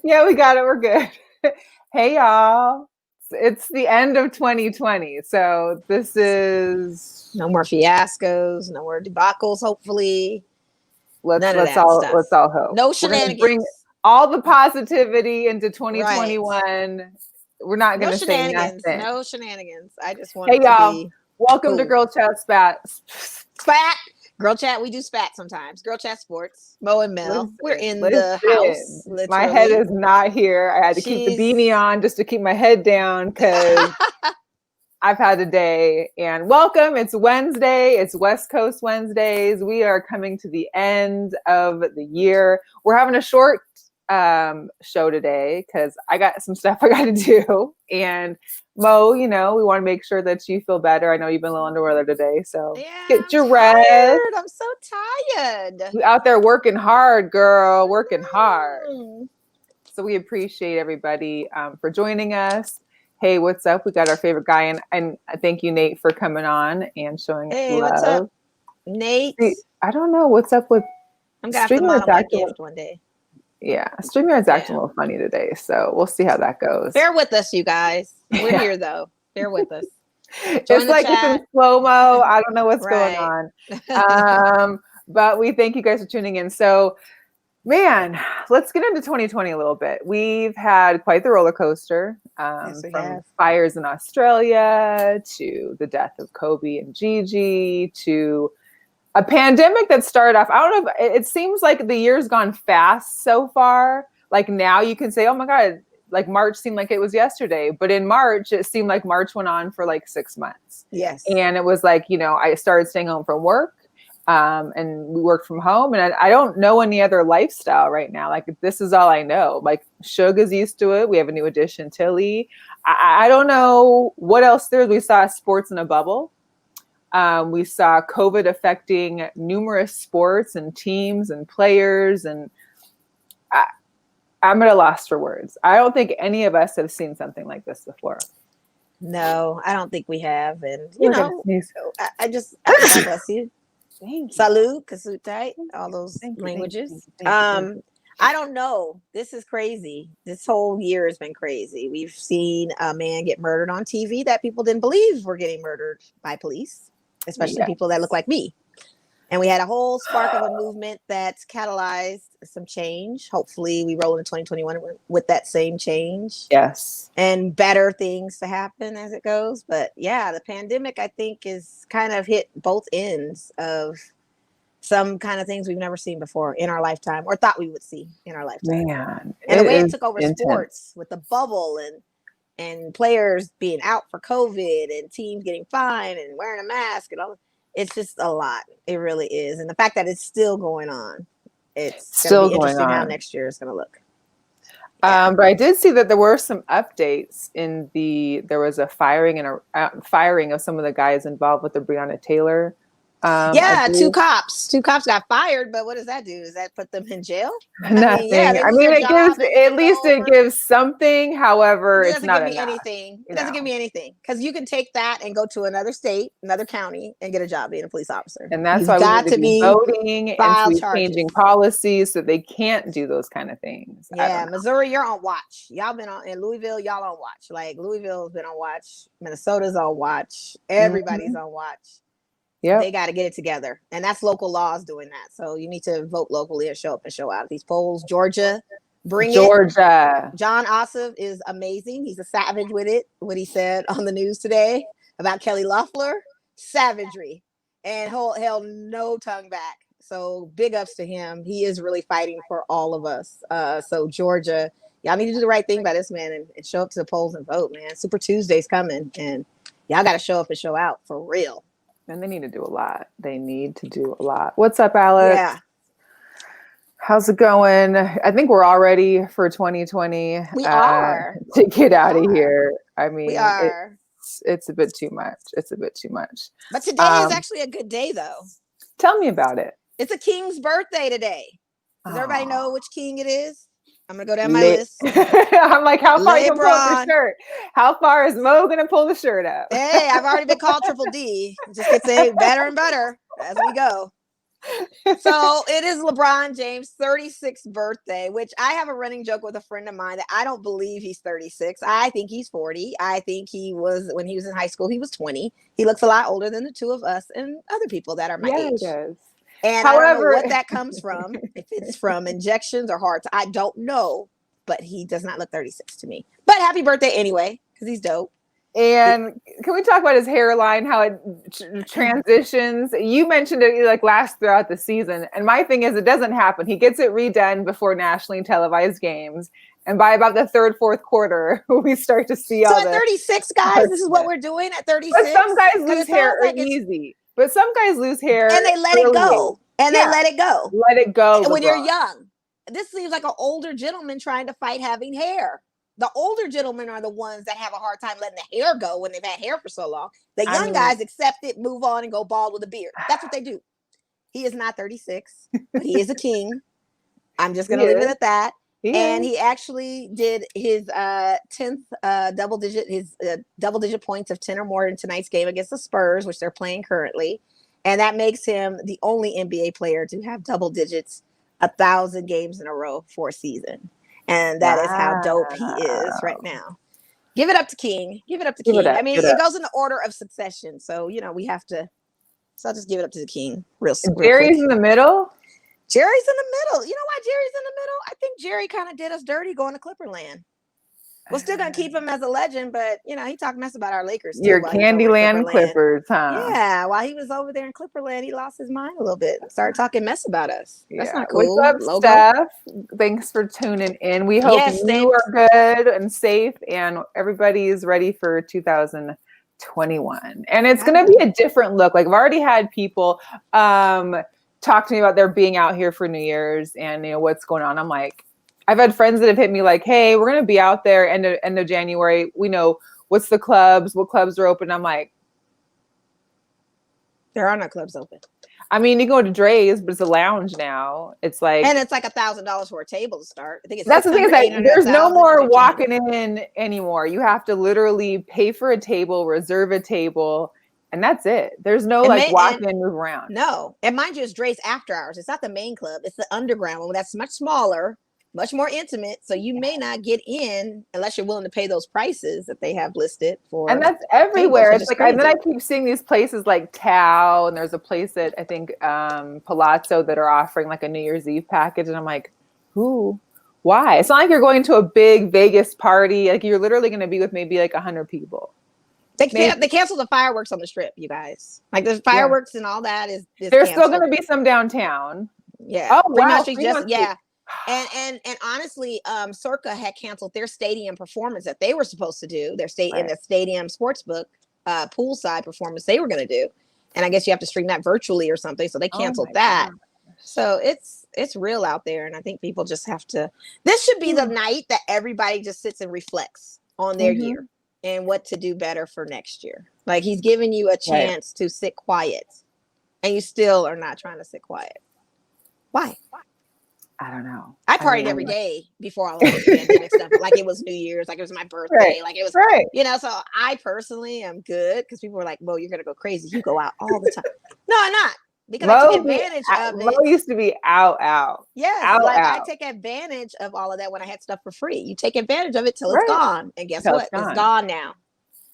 Yeah, we got it. We're good. Hey, y'all. It's the end of 2020. So this is No more fiascos, no more debacles, hopefully. None of let's that all stuff. let's all hope. No We're gonna bring shenanigans. all the positivity into 2021. Right. We're not No gonna say shenanigans. nothing. No shenanigans. I just want Hey, it to y'all. be Welcome to cool. Girl Chat Spat. Spat. Girl chat. We do spat sometimes. Girl chat sports. Mo and Mel. We're in the house. Literally. My head is not here. I had to keep the beanie on just to keep my head down because I've had a day. And welcome. It's Wednesday. It's West Coast Wednesdays. We are coming to the end of the year. We're having a short show today because I got some stuff I got to do. And Mo, we want to make sure that you feel better. I know you've been a little under weather today, so get your rest. I'm so tired. You out there working hard, girl, working hard. So we appreciate everybody for joining us. Hey, what's up? We got our favorite guy, and thank you, Nate, for coming on and showing us love. What's up, Nate? See, I don't know what's up with I'm gonna have to model my gift one day. Yeah, StreamYard's acting a little funny today, so well see how that goes. Bear with us, you guys. We're here though. Bear with us. It's like it's in slow-mo. I don't know what's going on. But we thank you guys for tuning in. So, man, let's get into 2020 a little bit. We've had quite the roller coaster from fires in Australia to the death of Kobe and GiGi to a pandemic that started off, I don't know, it seems like the year's gone fast so far. Like now you can say, oh my God, like March seemed like it was yesterday. But in March, it seemed like March went on for like 6 months. Yes. And it was like, I started staying home from work and we worked from home. And I don't know any other lifestyle right now. Like this is all I know. Like Suge is used to it. We have a new addition, Tilly. I don't know what else there is. We saw sports in a bubble. We saw COVID affecting numerous sports and teams and players, and I'm at a loss for words. I don't think any of us have seen something like this before. No, I don't think we have. And, I just, bless you. Salud, Kasutite, all those languages. I don't know. This is crazy. This whole year has been crazy. We've seen a man get murdered on TV that people didn't believe were getting murdered by police. Especially people that look like me. And we had a whole spark of a movement that's catalyzed some change. Hopefully we roll into 2021 with that same change. Yes. And better things to happen as it goes. But yeah, the pandemic, I think, is kind of hit both ends of some kind of things we've never seen before in our lifetime or thought we would see in our lifetime. Man, and the way it took over sports with the bubble and players being out for COVID and teams getting fined and wearing a mask and all. It's just a lot. It really is. And the fact that it's still going on, it's still going to be interesting how next year is going to look. But I did see that there were some updates there was a firing of some of the guys involved with the Breonna Taylor. Two cops got fired, but what does that do? Does that put them in jail? Nothing. It gives something. However, it's not enough. It doesn't give me anything because you can take that and go to another state, another county, and get a job being a police officer. And that's why we need to be voting and changing policies so they can't do those kind of things. Yeah, Missouri, you're on watch. Y'all been in Louisville, y'all on watch. Like Louisville's been on watch. Minnesota's on watch. Everybody's on watch. Yep. They got to get it together. And that's local laws doing that. So you need to vote locally and show up and show out at these polls. Georgia, bring it. John Ossoff is amazing. He's a savage with it. What he said on the news today about Kelly Loeffler, savagery. And held no tongue back. So big ups to him. He is really fighting for all of us. So Georgia, y'all need to do the right thing by this man and show up to the polls and vote, man. Super Tuesday's coming. And y'all got to show up and show out for real. And they need to do a lot. What's up, Alex? Yeah. How's it going? I think we're all ready for 2020. We are. To get out of here. I mean, we are. It's a bit too much. But today is actually a good day, though. Tell me about it. It's a king's birthday today. Does everybody know which king it is? I'm going to go down my list. I'm like, how far are you going to pull up the shirt? How far is Mo going to pull the shirt up? Hey, I've already been called Triple D. It just gets better and better as we go. So it is LeBron James' 36th birthday, which I have a running joke with a friend of mine that I don't believe he's 36. I think he's 40. I think when he was in high school, he was 20. He looks a lot older than the two of us and other people that are my age. He does. And however, I don't know what that comes from, if it's from injections or hearts. I don't know, but he does not look 36 to me. But happy birthday anyway, because he's dope. And can we talk about his hairline, how it transitions? You mentioned it like lasts throughout the season. And my thing is, it doesn't happen. He gets it redone before nationally televised games. And by about the third, fourth quarter, we start to see all at 36, guys, this is what we're doing at 36. But some guys lose hair easy. But some guys lose hair. And they let it go. And they let it go. Let it go. When you're young. This seems like an older gentleman trying to fight having hair. The older gentlemen are the ones that have a hard time letting the hair go when they've had hair for so long. The young guys accept it, move on, and go bald with a beard. That's what they do. He is not 36, but he is a king. I'm just going to leave it at that. He actually did his 10th double digit points of 10 or more in tonight's game against the Spurs, which they're playing currently. And that makes him the only NBA player to have double digits 1,000 games in a row for a season. And that is how dope he is right now. Give it up to King. Give it up to King. I mean, it goes in the order of succession. So, we have to. So I'll just give it up to the King. Real Jerry's in the middle? Jerry's in the middle. You know why Jerry's in the middle? I think Jerry kind of did us dirty going to Clipperland. We're still going to keep him as a legend, but, he talked mess about our Lakers. Your Candyland Clippers, huh? Yeah, while he was over there in Clipperland, he lost his mind a little bit and started talking mess about us. That's not cool. What's up, Steph? Thanks for tuning in. We hope you are good and safe, and everybody is ready for 2021. And it's going to be a different look. Like, I've already had people talk to me about their being out here for New Year's and, what's going on. I'm like, I've had friends that have hit me like, hey, we're going to be out there end of January. We know what's the clubs, what clubs are open. I'm like, there are no clubs open. I mean, you can go to Dre's, but it's a lounge now. It's like, and it's like $1,000 for a table to start. I think it's that's the thing is like, there's no more walking in anymore. You have to literally pay for a table, reserve a table, and that's it. There's no walk in, move around. No, and mind you, it's Dre's after hours. It's not the main club. It's the underground one that's much smaller, much more intimate. So you may not get in unless you're willing to pay those prices that they have listed for. And that's everywhere. It's like, and then I keep seeing these places like Tao, and there's a place that I think Palazzo that are offering like a New Year's Eve package. And I'm like, who? Why? It's not like you're going to a big Vegas party. Like you're literally going to be with maybe like 100 people. They canceled the fireworks on the Strip, you guys. Like there's fireworks and all that is there's still going to be some downtown. Yeah. Oh, wow. And honestly, Circa had canceled their stadium performance that they were supposed to do. Their in the stadium sportsbook poolside performance they were going to do, and I guess you have to stream that virtually or something. So they canceled that. God. So it's real out there, and I think people just have to. This should be the night that everybody just sits and reflects on their year and what to do better for next year. Like he's giving you a chance to sit quiet, and you still are not trying to sit quiet. Why? I don't know. I partied every day before all of this pandemic stuff. Like it was New Year's, like it was my birthday, like it was, so I personally am good because people were like, Mo, you're going to go crazy. You go out all the time. No, I'm not. Because I took advantage of it. Mo used to be out. Yes. I take advantage of all of that when I had stuff for free. You take advantage of it till it's gone. And guess what? It's gone now.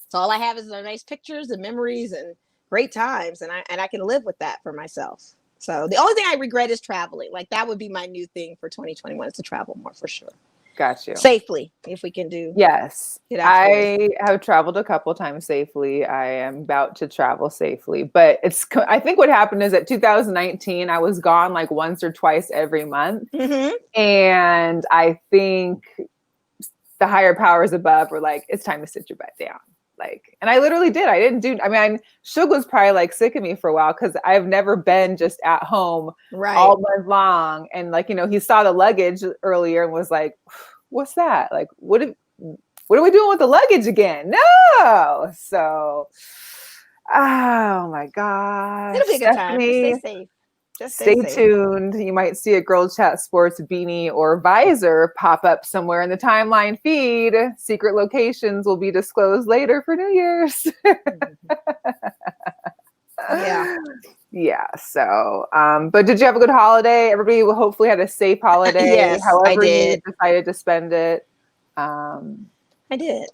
So all I have is the nice pictures and memories and great times. And I can live with that for myself. So the only thing I regret is traveling. Like that would be my new thing for 2021 is to travel more for sure. Got you. Safely, if we can do. Yes. I have traveled a couple times safely. I am about to travel safely. But I think what happened is that 2019, I was gone like once or twice every month. Mm-hmm. And I think the higher powers above were like, it's time to sit your butt down. And I literally did. Shug was probably like sick of me for a while because I've never been just at home all month long. And he saw the luggage earlier and was like, what's that? Like, what are we doing with the luggage again? No. So, oh my God. It'll be a good time. Stay safe. Just stay tuned. You might see a Girl Chat Sports beanie or visor pop up somewhere in the timeline feed. Secret locations will be disclosed later for New Year's. Yeah. Yeah. So, but did you have a good holiday? Everybody hopefully had a safe holiday. Yes, however I you did. decided to spend it. I did.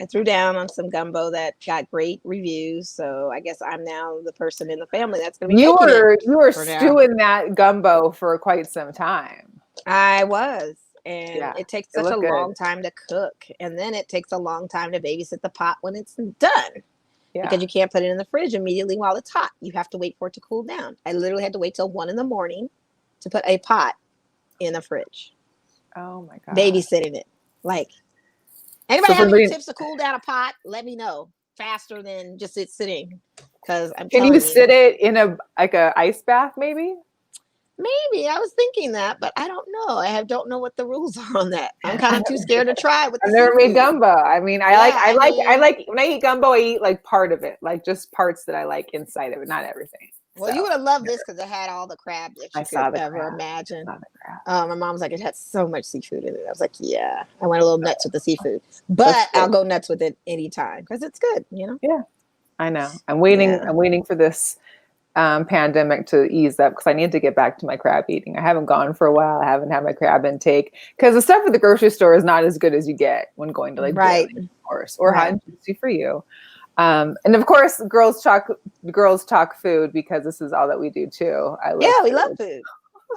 I threw down on some gumbo that got great reviews. So I guess I'm now the person in the family that's going to be taking it. You were for now. stewing that gumbo for quite some time. I was. And Yeah, it takes such a long time to cook. And then it takes a long time to babysit the pot when it's done. Yeah. Because you can't put it in the fridge immediately while it's hot. You have to wait for it to cool down. I literally had to wait till 1 a.m. to put a pot in the fridge. Oh my God. Babysitting it. Like, anybody have any tips to cool down a pot? Let me know. Faster than just it sitting. Because I'm telling you. Can you sit it in a ice bath maybe? Maybe. I was thinking that, but I don't know. I don't know what the rules are on that. I'm kind of too scared to try with I've never made gumbo. I mean, I like when I eat gumbo, I eat like part of it, like just parts that I like inside of it, not everything. Well, you would have loved this because it had all the crab that you could ever imagine. My mom's like, it had so much seafood in it. I was like, yeah. I went a little nuts with the seafood, but I'll go nuts with it anytime because it's good, you know? Yeah, I know. I'm waiting. Yeah. I'm waiting for this pandemic to ease up because I need to get back to my crab eating. I haven't gone for a while. I haven't had my crab intake because the stuff at the grocery store is not as good as you get when going to like Boiling, of course, or hot and juicy for you. And of course, girls talk food because this is all that we do too. We love food.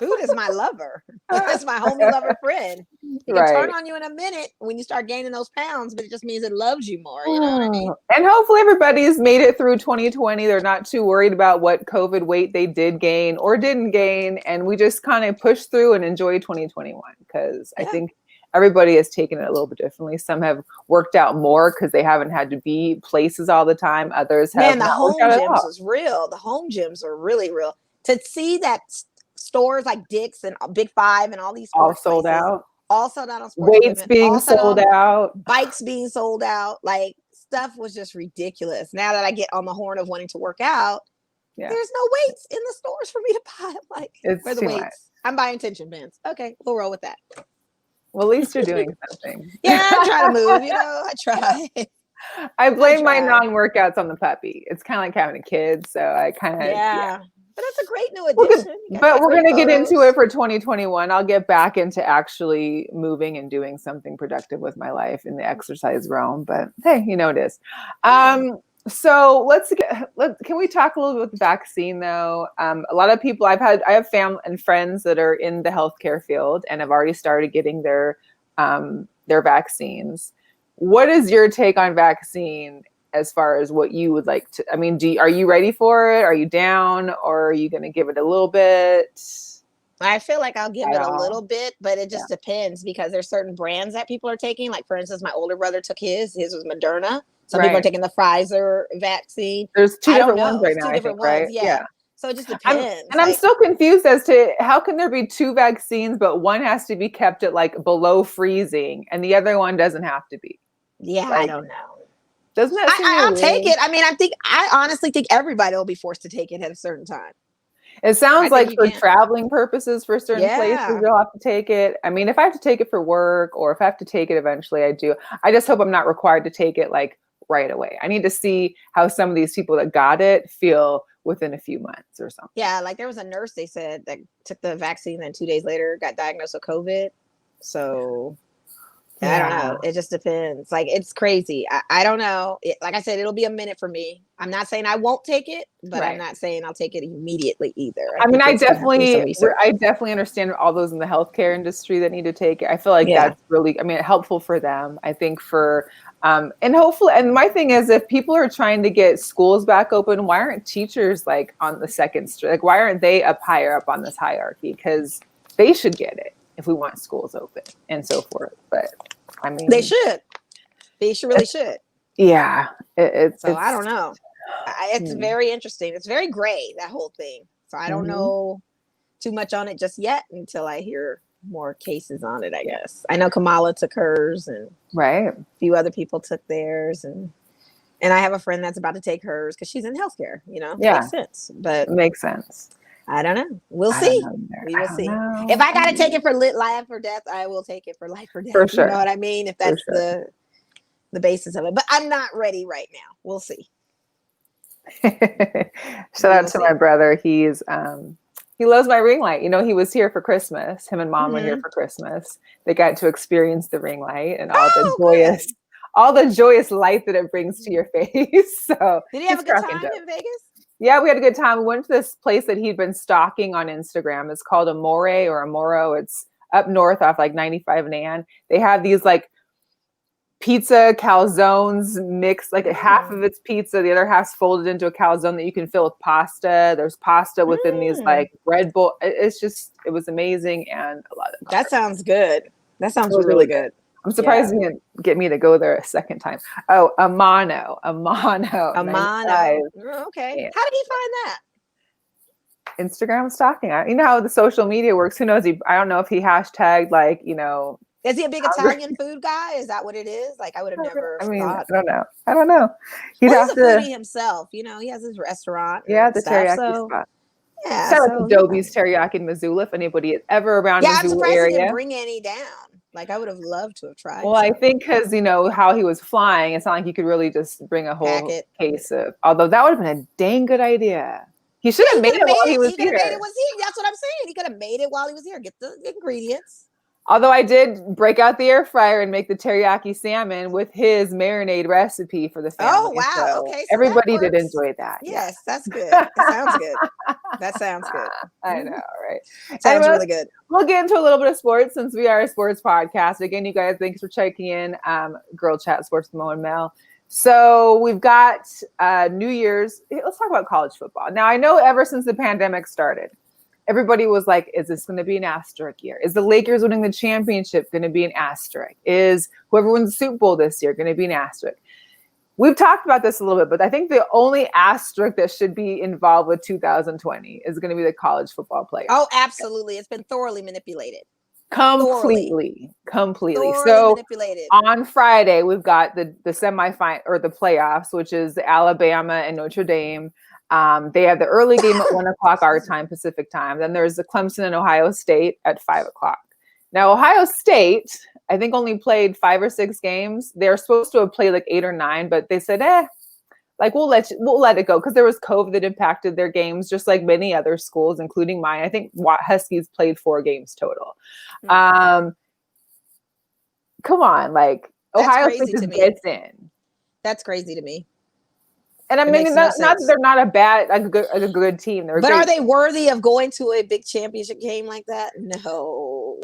Food is my lover. That's my homie lover friend. It can turn on you in a minute when you start gaining those pounds, but it just means it loves you more. You know what I mean? And hopefully everybody's made it through 2020. They're not too worried about what COVID weight they did gain or didn't gain. And we just kind of push through and enjoy 2021 because I think everybody has taken it a little bit differently. Some have worked out more because they haven't had to be places all the time. Others have. Man, the home gyms is real. The home gyms are really real. To see that stores like Dick's and Big Five and all these all sold out. All sold out on sports. Weights being sold out. Bikes being sold out. Like stuff was just ridiculous. Now that I get on the horn of wanting to work out, there's no weights in the stores for me to buy. I'm like, where are the weights? Much. I'm buying tension bands. Okay, we'll roll with that. Well, at least you're doing something. Yeah, I'm trying to move, you know, I try. I blame my non-workouts on the puppy. It's kind of like having a kid. So I kind of, But that's a great new addition. But we're going to get into it for 2021. I'll get back into actually moving and doing something productive with my life in the exercise realm. But hey, you know it is. So can we talk a little bit about the vaccine though? A lot of people I have family and friends that are in the healthcare field and have already started getting their vaccines. What is your take on vaccine as far as what you would like to? I mean, are you ready for it? Are you down, or are you going to give it a little bit? I feel like I'll give it a little bit, but it just depends because there's certain brands that people are taking. Like for instance, my older brother took his was Moderna. Some people are taking the Pfizer vaccine. There's two different ones right now, I think, right? Yeah. So it just depends. I'm still confused as to how can there be two vaccines, but one has to be kept at like below freezing and the other one doesn't have to be. Yeah, I don't know. Doesn't that seem I'll take it. I mean, I honestly think everybody will be forced to take it at a certain time. It sounds like for traveling purposes for certain places, you'll have to take it. I mean, if I have to take it for work or if I have to take it eventually, I do. I just hope I'm not required to take it like right away. I need to see how some of these people that got it feel within a few months or something. Yeah, like there was a nurse, they said, that took the vaccine and 2 days later got diagnosed with COVID. So I don't know. It just depends. Like, it's crazy. I don't know. Like I said, it'll be a minute for me. I'm not saying I won't take it, but I'm not saying I'll take it immediately either. I mean, I definitely understand all those in the healthcare industry that need to take it. I feel like that's really, helpful for them. I think for, and hopefully, and my thing is if people are trying to get schools back open, why aren't teachers like on the second street? Like, why aren't they up higher up on this hierarchy? Because they should get it if we want schools open and so forth. But I mean, they really should. Yeah. So I don't know. It's very interesting. It's very gray, that whole thing. So I don't know too much on it just yet until I hear more cases on it, I guess. I know Kamala took hers and a few other people took theirs. And I have a friend that's about to take hers because she's in healthcare, you know? Yeah. Makes sense. But it makes sense. I don't know. We'll see. We will see. If I got to take it for life or death, I will take it for life or death. For sure. You know what I mean? If that's the basis of it. But I'm not ready right now. We'll see. Shout out to my brother. He's he loves my ring light. You know, he was here for Christmas. Him and mom were here for Christmas. They got to experience the ring light and all the joyous light that it brings to your face. So did he have a good time in Vegas? Yeah, we had a good time. We went to this place that he'd been stalking on Instagram. It's called Amore or Amoro. It's up north off like 95 and Ann. They have these like pizza calzones mixed, like half of it's pizza, the other half's folded into a calzone that you can fill with pasta. There's pasta within these like bread bowl. It was amazing and a lot of carbs. That sounds good. That sounds really good. I'm surprised you didn't get me to go there a second time. Oh, Amano. Okay. Yeah. How did he find that? Instagram stalking. You know how the social media works. Who knows? I don't know if he hashtagged like, you know. Is he a big Italian food guy? Is that what it is? Like I would have never thought. I don't know. He's a foodie himself. You know, he has his restaurant. Yeah, the teriyaki spot. Yeah. Shout out to Dobie's Teriyaki in Missoula. If anybody is ever around Missoula I'm surprised area. He didn't bring any down. Like I would have loved to have tried. Well, I think because you know how he was flying, it's not like you could really just bring a whole case of. Although that would have been a dang good idea. He should have made it while he was here. That's what I'm saying. He could have made it while he was here. Get the ingredients. Although I did break out the air fryer and make the teriyaki salmon with his marinade recipe for the family. Oh, wow. So okay. So everybody did enjoy that. Yes, that's good. That sounds good. That sounds good. I know, right? Sounds really good. We'll get into a little bit of sports since we are a sports podcast. Again, you guys, thanks for checking in. Girl Chat Sports with Mo and Mel. So we've got New Year's. Let's talk about college football. Now, I know ever since the pandemic started, everybody was like, is this going to be an asterisk year? Is the Lakers winning the championship going to be an asterisk? Is whoever wins the Super Bowl this year going to be an asterisk? We've talked about this a little bit, but I think the only asterisk that should be involved with 2020 is going to be the college football playoff. Oh, absolutely. It's been thoroughly manipulated. Completely. Thoroughly So manipulated. On Friday, we've got the semifinal or the playoffs, which is Alabama and Notre Dame. They have the early game at 1:00 our time, Pacific time. Then there's the Clemson and Ohio State at 5:00. Now, Ohio State, I think only played 5 or 6 games. They're supposed to have played like 8 or 9, but they said, like we'll let it go because there was COVID that impacted their games, just like many other schools, including mine. I think Huskies played 4 games total. Come on, like Ohio State just gets in. That's crazy to me. And I mean, not that they're not a good team. But are they worthy of going to a big championship game like that? No.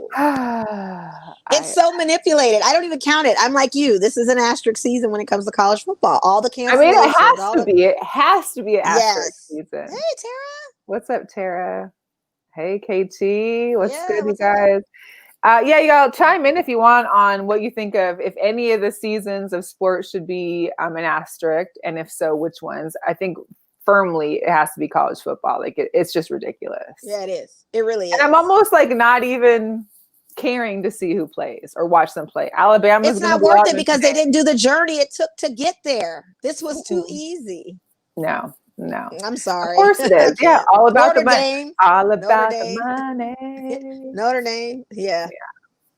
It's so manipulated. I don't even count it. I'm like you. This is an asterisk season when it comes to college football. All the cancellations. I mean, it has to be an asterisk season. Hey, Tara. What's up, Tara? Hey, KT. What's good, you guys? Y'all chime in if you want on what you think of if any of the seasons of sports should be an asterisk, and if so, which ones. I think firmly it has to be college football. Like it's just ridiculous. Yeah, it is. It really is. And I'm almost like not even caring to see who plays or watch them play. Alabama's it's not worth it because they didn't do the journey it took to get there. This was too easy. No. I'm sorry. Of course it is. Yeah, all about Notre the money. Dame. All about the money. Notre Dame. Yeah.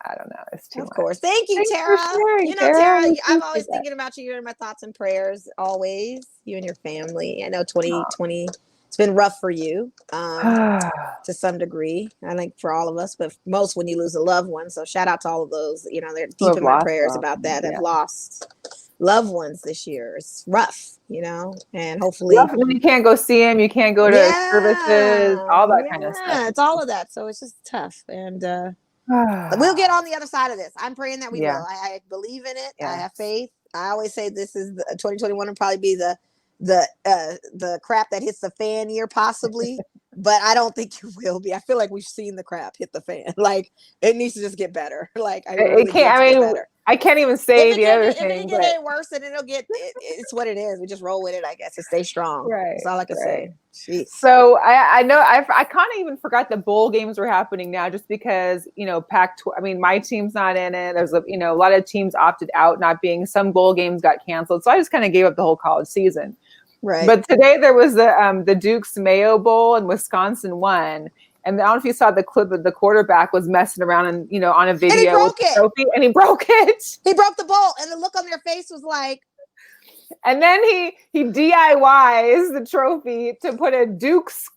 I don't know. It's too much. Of course. Thank you, Tara. You know, Tara, I'm always thinking about you. You're in my thoughts and prayers always. You and your family. I know 2020 it's been rough for you to some degree. I think for all of us, but most when you lose a loved one. So shout out to all of those. You know, they're deep in my prayers about that. Have lost loved ones this year. It's rough, you know, and hopefully you can't go see him. You can't go to services, all that kind of stuff. Yeah, it's all of that. So it's just tough. And we'll get on the other side of this. I'm praying that we will. I believe in it. I have faith. I always say this is 2021 will probably be the crap that hits the fan year possibly, but I don't think it will be. I feel like we've seen the crap hit the fan. Like it needs to just get better. Like it can't. I mean, I can't even say the other thing. If it get any worse, then it'll get. It's what it is. We just roll with it, I guess, and stay strong. Right. That's all I can say. Jeez. So I know I kind of even forgot the bowl games were happening now, just because Pac-12. I mean, my team's not in it. There's a lot of teams opted out, not being. Some bowl games got canceled, so I just kind of gave up the whole college season. Right. But today there was the Duke's Mayo Bowl, and Wisconsin won. And I don't know if you saw the clip of the quarterback was messing around and on a video and he broke with the trophy, and he broke it. He broke the bowl, and the look on their face was like, And then he DIYs the trophy to put a Duke's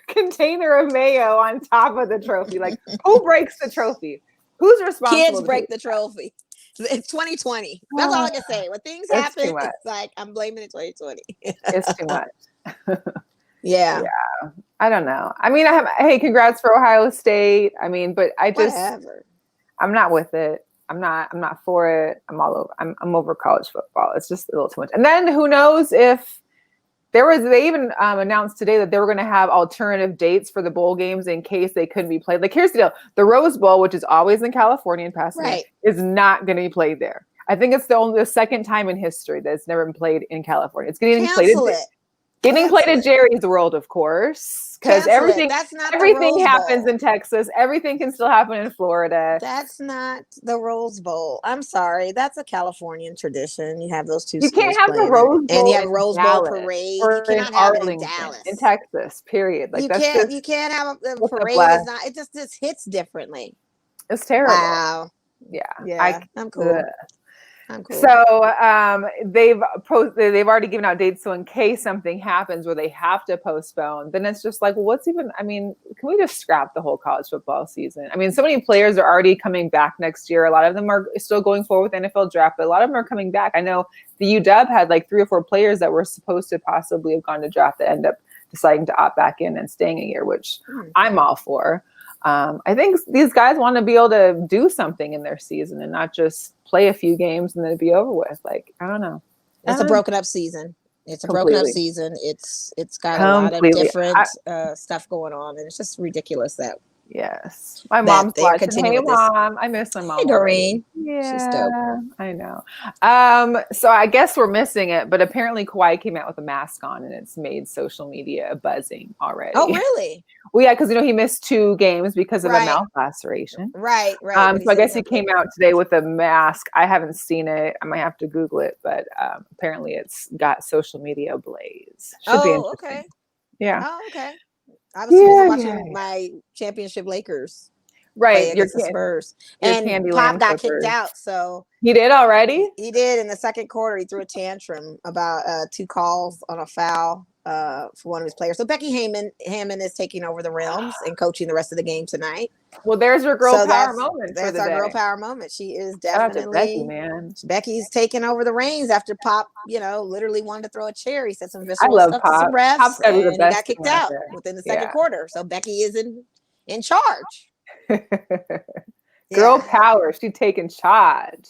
container of mayo on top of the trophy. Like, who breaks the trophy? Who's responsible? Kids break the trophy. It's 2020. That's all I can say. When things happen, it's like I'm blaming it 2020. It's too much. Yeah. I don't know. I mean, hey, congrats for Ohio State. I mean, but I'm not with it. I'm not for it. I'm all over. I'm over college football. It's just a little too much. And then who knows if they even announced today that they were going to have alternative dates for the bowl games in case they couldn't be played. Like, here's the deal. The Rose Bowl, which is always in California and Pasadena, is not going to be played there. I think it's the second time in history that it's never been played in California. It's getting played at Jerry's World, of course, because everything happens in Texas. Everything can still happen in Florida. That's not the Rose Bowl. I'm sorry. That's a Californian tradition. You have those two. You can't have the Rose Bowl, and you have a Rose Bowl parade. You cannot have it in Dallas, in Texas. Period. Like, you can't have a parade. It just hits differently. It's terrible. Wow. Yeah. I'm cool. Cool. So they've already given out dates. So in case something happens where they have to postpone, then it's just like, well, can we just scrap the whole college football season? I mean, so many players are already coming back next year. A lot of them are still going forward with NFL draft, but a lot of them are coming back. I know the UW had like 3 or 4 players that were supposed to possibly have gone to draft that end up deciding to opt back in and staying a year, which I'm all for. I think these guys want to be able to do something in their season and not just play a few games and then it'd be over with. Like, I don't know. It's a broken up season. It's a broken up season. It's got a lot of different stuff going on, and it's just ridiculous that. Yes, my mom's watching. Hey, Mom, I miss my mom. Hey, Doreen. Yeah, she's dope. I know. So I guess we're missing it, but apparently Kawhi came out with a mask on, and it's made social media buzzing already. Oh, really? Well, yeah, because he missed 2 games because of a mouth laceration. Right. So I guess he came out today with a mask. I haven't seen it. I might have to Google it, but apparently it's got social media ablaze. Should be interesting. Okay. Yeah. Oh, okay. I was watching my championship Lakers. Right. Against the Spurs. And Pop got kicked out. So he did already? He did in the second quarter. He threw a tantrum about 2 calls on a foul for one of his players. So Becky Hammond is taking over the realms and coaching the rest of the game tonight. Well, there's your girl power moment. That's our girl power moment. She is definitely Becky, man. Becky's taking over the reins after Pop, literally wanted to throw a chair. He said some visceral stuff Pop. to some refs, Pop's and he got kicked out within the second quarter. So Becky is in charge. Girl power. She's taking charge.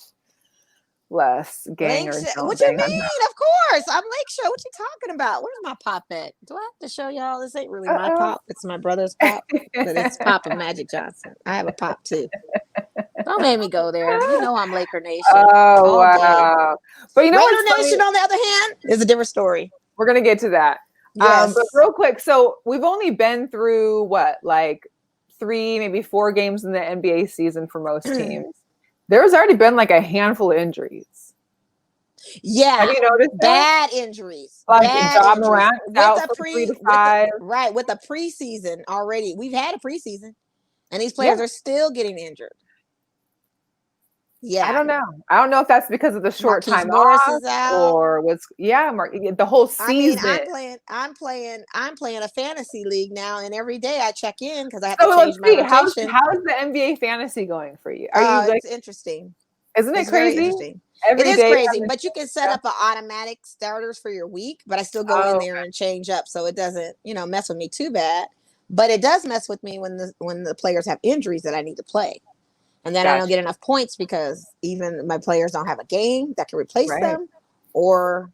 Less gang or something. What you mean? Of course. I'm Lake Show. What you talking about? Where's my pop at? Do I have to show y'all? This ain't really my pop. It's my brother's pop. But it's Pop and Magic Johnson. I have a pop too. Don't make me go there. You know I'm Laker Nation. Oh, wow. But Raider Nation, on the other hand, is a different story. We're going to get to that. Yes. But real quick. So we've only been through what, like 3, maybe 4 games in the NBA season for most teams. There's already been like a handful of injuries. Yeah. Have you noticed bad injuries? Like Ja Morant out for 3 to 5. With the preseason already. We've had a preseason, and these players are still getting injured. Yeah. I don't know if that's because of the short Marquise time Morris off is out. or what's the whole season. I'm playing a fantasy league now, and every day I check in because I have to change my rotation. How is the NBA fantasy going for you? It's interesting. Isn't it crazy? It is crazy, but you can set up an automatic starters for your week, but I still go in there and change up so it doesn't, mess with me too bad. But it does mess with me when the players have injuries that I need to play. And then I don't get enough points because even my players don't have a game that can replace them, or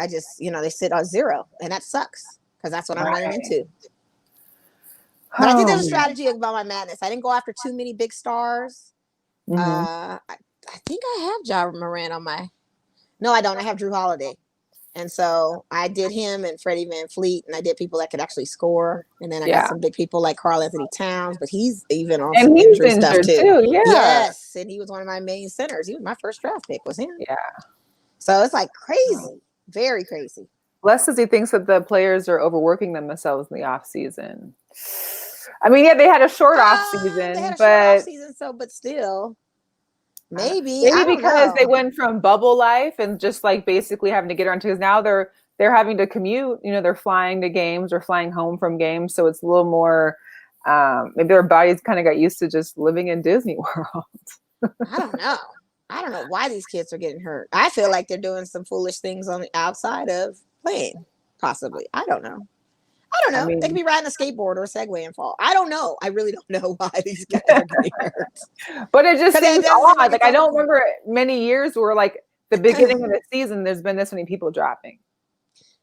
I just, they sit on 0, and that sucks because that's what I'm running into. But I think there's a strategy about my madness. I didn't go after too many big stars. I think I have Ja Morant on my. No, I don't. I have Drew Holiday. And so I did him and Freddie Van Fleet, and I did people that could actually score. And then I got some big people like Karl Anthony Towns, but he's even on some injury stuff too. Yeah. Yes, and he was one of my main centers. He was my first draft pick, was him. Yeah. So it's like crazy, very crazy. Les says he thinks that the players are overworking themselves in the off season. I mean, yeah, they had a short off season, but but still. Maybe because they went from bubble life and just like basically having to get around, because now they're having to commute. They're flying to games or flying home from games, so it's a little more. Maybe their bodies kind of got used to just living in Disney World. I don't know. I don't know why these kids are getting hurt. I feel like they're doing some foolish things on the outside of playing, possibly. I don't know. I mean, they could be riding a skateboard or a Segway and fall. I don't know. I really don't know why these guys are getting hurt. But it just seems odd. Like I don't remember many years where like the beginning of the season, there's been this many people dropping.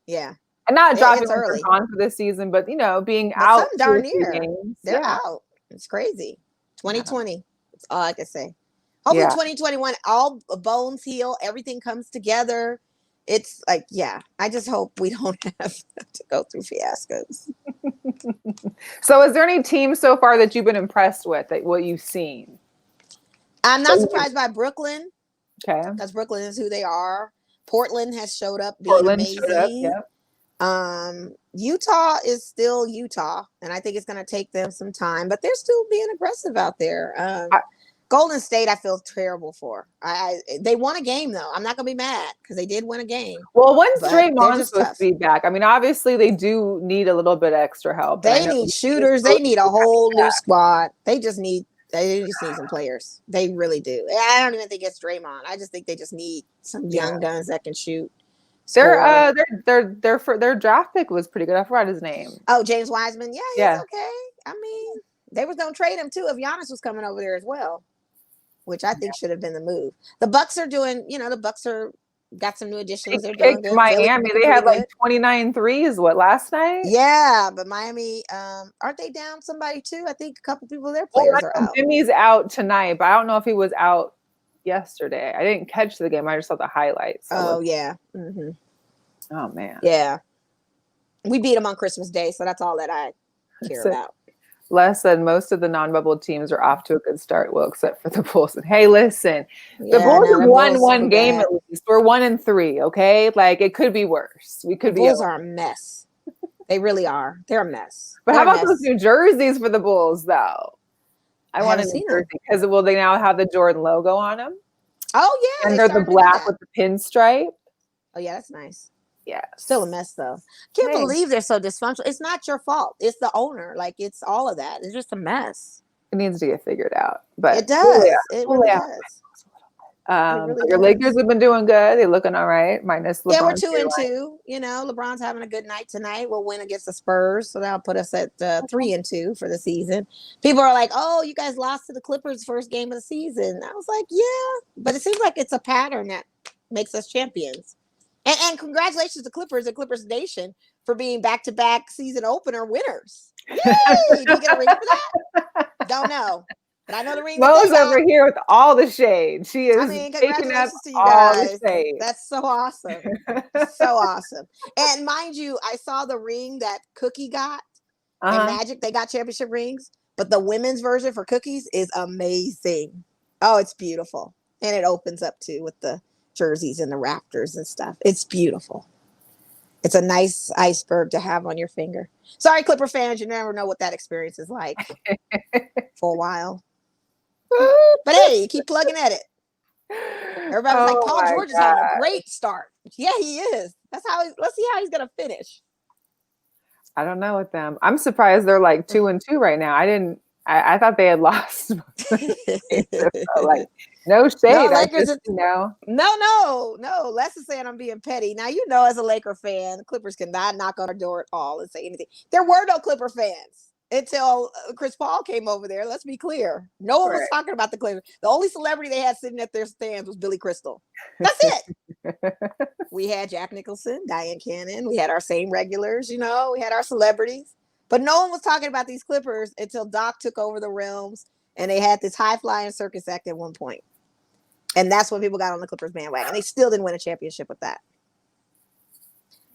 Yeah. And not dropping when they're gone for this season, but being out. Some darn near. They're out. It's crazy. 2020. That's all I can say. Hopefully 2021, all bones heal, everything comes together. It's like, I just hope we don't have to go through fiascos. So is there any team so far that you've been impressed with, what you've seen? I'm not surprised by Brooklyn. Okay. Because Brooklyn is who they are. Portland has showed up being amazing. Utah is still Utah, and I think it's going to take them some time, but they're still being aggressive out there. Golden State, I feel terrible for. They won a game though. I'm not gonna be mad because they did win a game. Well, when's Draymond supposed to be back? I mean, obviously they do need a little bit of extra help. They need shooters. They need a whole new squad. They just need some players. They really do. I don't even think it's Draymond. I just think they just need some young guns that can shoot. Their draft pick was pretty good. I forgot his name. Oh, James Wiseman. Yeah, he's okay. I mean, they was gonna trade him too if Giannis was coming over there as well, which I think should have been the move. The Bucks are doing, the Bucks are got some new additions. They're doing good. Miami, they had like 29 threes, last night? Yeah, but Miami, aren't they down somebody too? I think a couple people of their players are out. Jimmy's out tonight, but I don't know if he was out yesterday. I didn't catch the game. I just saw the highlights. Oh, yeah. Mm-hmm. Oh, man. Yeah. We beat them on Christmas Day, so that's all that I care about. Les said most of the non-bubble teams are off to a good start, well, except for the Bulls. And hey, listen, the Bulls have won one game at least. We're 1-3, okay? Like, it could be worse. The Bulls are a mess. They really are. They're a mess. But how about those new jerseys for the Bulls, though? I want a new jersey because they now have the Jordan logo on them. Oh, yeah. And they're the black with the pinstripe. Oh, yeah, that's nice. Yeah. Still a mess, though. Can't believe they're so dysfunctional. It's not your fault. It's the owner. Like, it's all of that. It's just a mess. It needs to get figured out. But it does. It really does. Your Lakers have been doing good. They're looking all right, minus LeBron. Yeah, we're 2-2. LeBron's having a good night tonight. We'll win against the Spurs, so that'll put us at 3-2 for the season. People are like, "Oh, you guys lost to the Clippers first game of the season." I was like, "Yeah," but it seems like it's a pattern that makes us champions. And congratulations to Clippers and Clippers Nation for being back-to-back season opener winners. Yay! Did you get a ring for that? Don't know. But I know the ring. Mo's over here with all the shade. She is taking up to you all guys. the shade. That's so awesome. So awesome. And mind you, I saw the ring that Cookie got in Magic. They got championship rings, but the women's version for Cookies is amazing. Oh, it's beautiful. And it opens up too with the jerseys and the rafters and stuff. It's beautiful. It's a nice iceberg to have on your finger. Sorry, Clipper fans, you never know what that experience is like for a while. But hey, you keep plugging at it. Everybody's like, Paul George is having a great start. Yeah, he is. Let's see how he's gonna finish. I don't know with them. I'm surprised they're like 2-2 right now. I thought they had lost. So, like, no shade. No. Les is saying I'm being petty. Now, as a Laker fan, the Clippers cannot knock on our door at all and say anything. There were no Clipper fans until Chris Paul came over there. Let's be clear. No one was talking about the Clippers. The only celebrity they had sitting at their stands was Billy Crystal. That's it. We had Jack Nicholson, Diane Cannon. We had our same regulars, we had our celebrities. But no one was talking about these Clippers until Doc took over the realms and they had this high-flying circus act at one point. And that's when people got on the Clippers bandwagon. They still didn't win a championship with that.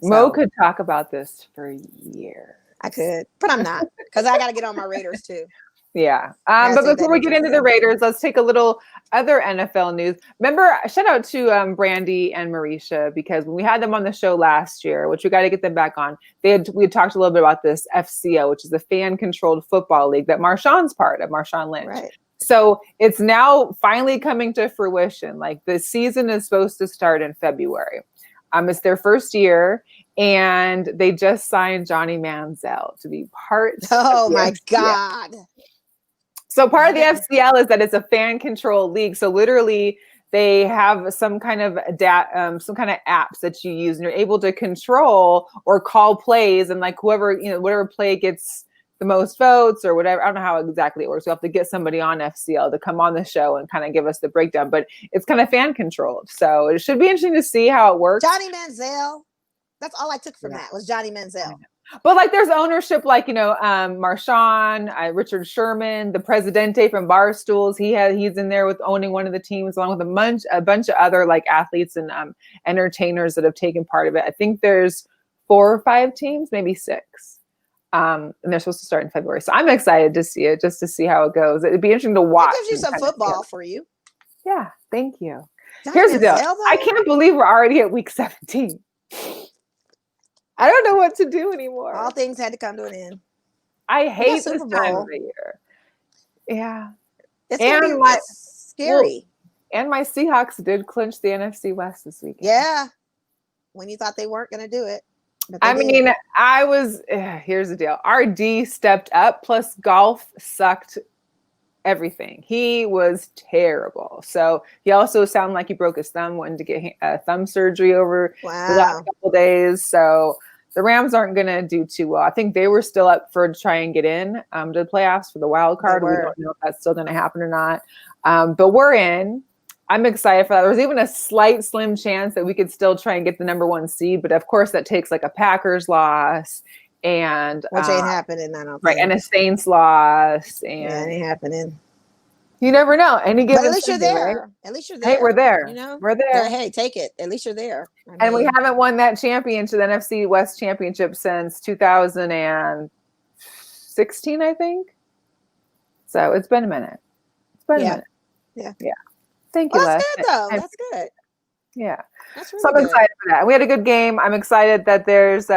Mo could talk about this for years. I could, but I'm not, because I got to get on my Raiders too. Yeah. But before we get into the Raiders, let's take a little other NFL news. Remember, shout out to Brandy and Marisha, because when we had them on the show last year, which we got to get them back on, we had talked a little bit about this FCO, which is the fan-controlled football league that Marshawn's part of, Marshawn Lynch. Right. So it's now finally coming to fruition. Like the season is supposed to start in February. It's their first year, and they just signed Johnny Manziel to be part of the my FCL. God. So part of the FCL is that it's a fan-controlled league. So literally, they have some kind of apps that you use, and you're able to control or call plays, and like whoever, whatever play gets the most votes or whatever. I don't know how exactly it works. We'll have to get somebody on FCL to come on the show and kind of give us the breakdown, but it's kind of fan controlled. So it should be interesting to see how it works. Johnny Manziel. That's all I took from that was Johnny Manziel. But like there's ownership, like, Marshawn, Richard Sherman, the Presidente from Barstools. He's in there with owning one of the teams, along with a bunch of other like athletes and entertainers that have taken part of it. I think there's 4 or 5 teams, maybe 6. And they're supposed to start in February. So I'm excited to see it, just to see how it goes. It'd be interesting to watch. It gives you some football for you. Yeah, thank you. Johnny Here's the deal. Manziel, I can't believe we're already at week 17. I don't know what to do anymore. All things had to come to an end. I hate this time of the year. Yeah. It's scary. And my Seahawks did clinch the NFC West this weekend. Yeah. When you thought they weren't going to do it. Here's the deal. Our D stepped up, plus golf sucked everything. He was terrible. So he also sounded like he broke his thumb, wanted to get thumb surgery over the last couple days. So the Rams aren't going to do too well. I think they were still up for try and get in to the playoffs for the wild card. We don't know if that's still going to happen or not. But we're in. I'm excited for that. There's even a slim chance that we could still try and get the number 1 seed. But of course, that takes like a Packers loss and which ain't happening. I don't think. Right, and a Saints loss, and it ain't happening. You never know. Any given, but at least Sunday, you're there. Right? At least you're there. Hey, we're there. We're there. Hey, take it. At least you're there. And we haven't won that championship, the NFC West championship, since 2016, I think. So it's been a minute. Yeah. Thank you, well, Les. that's good, though. That's good. Yeah. That's really so I'm excited for that. And we had a good game. I'm excited that there's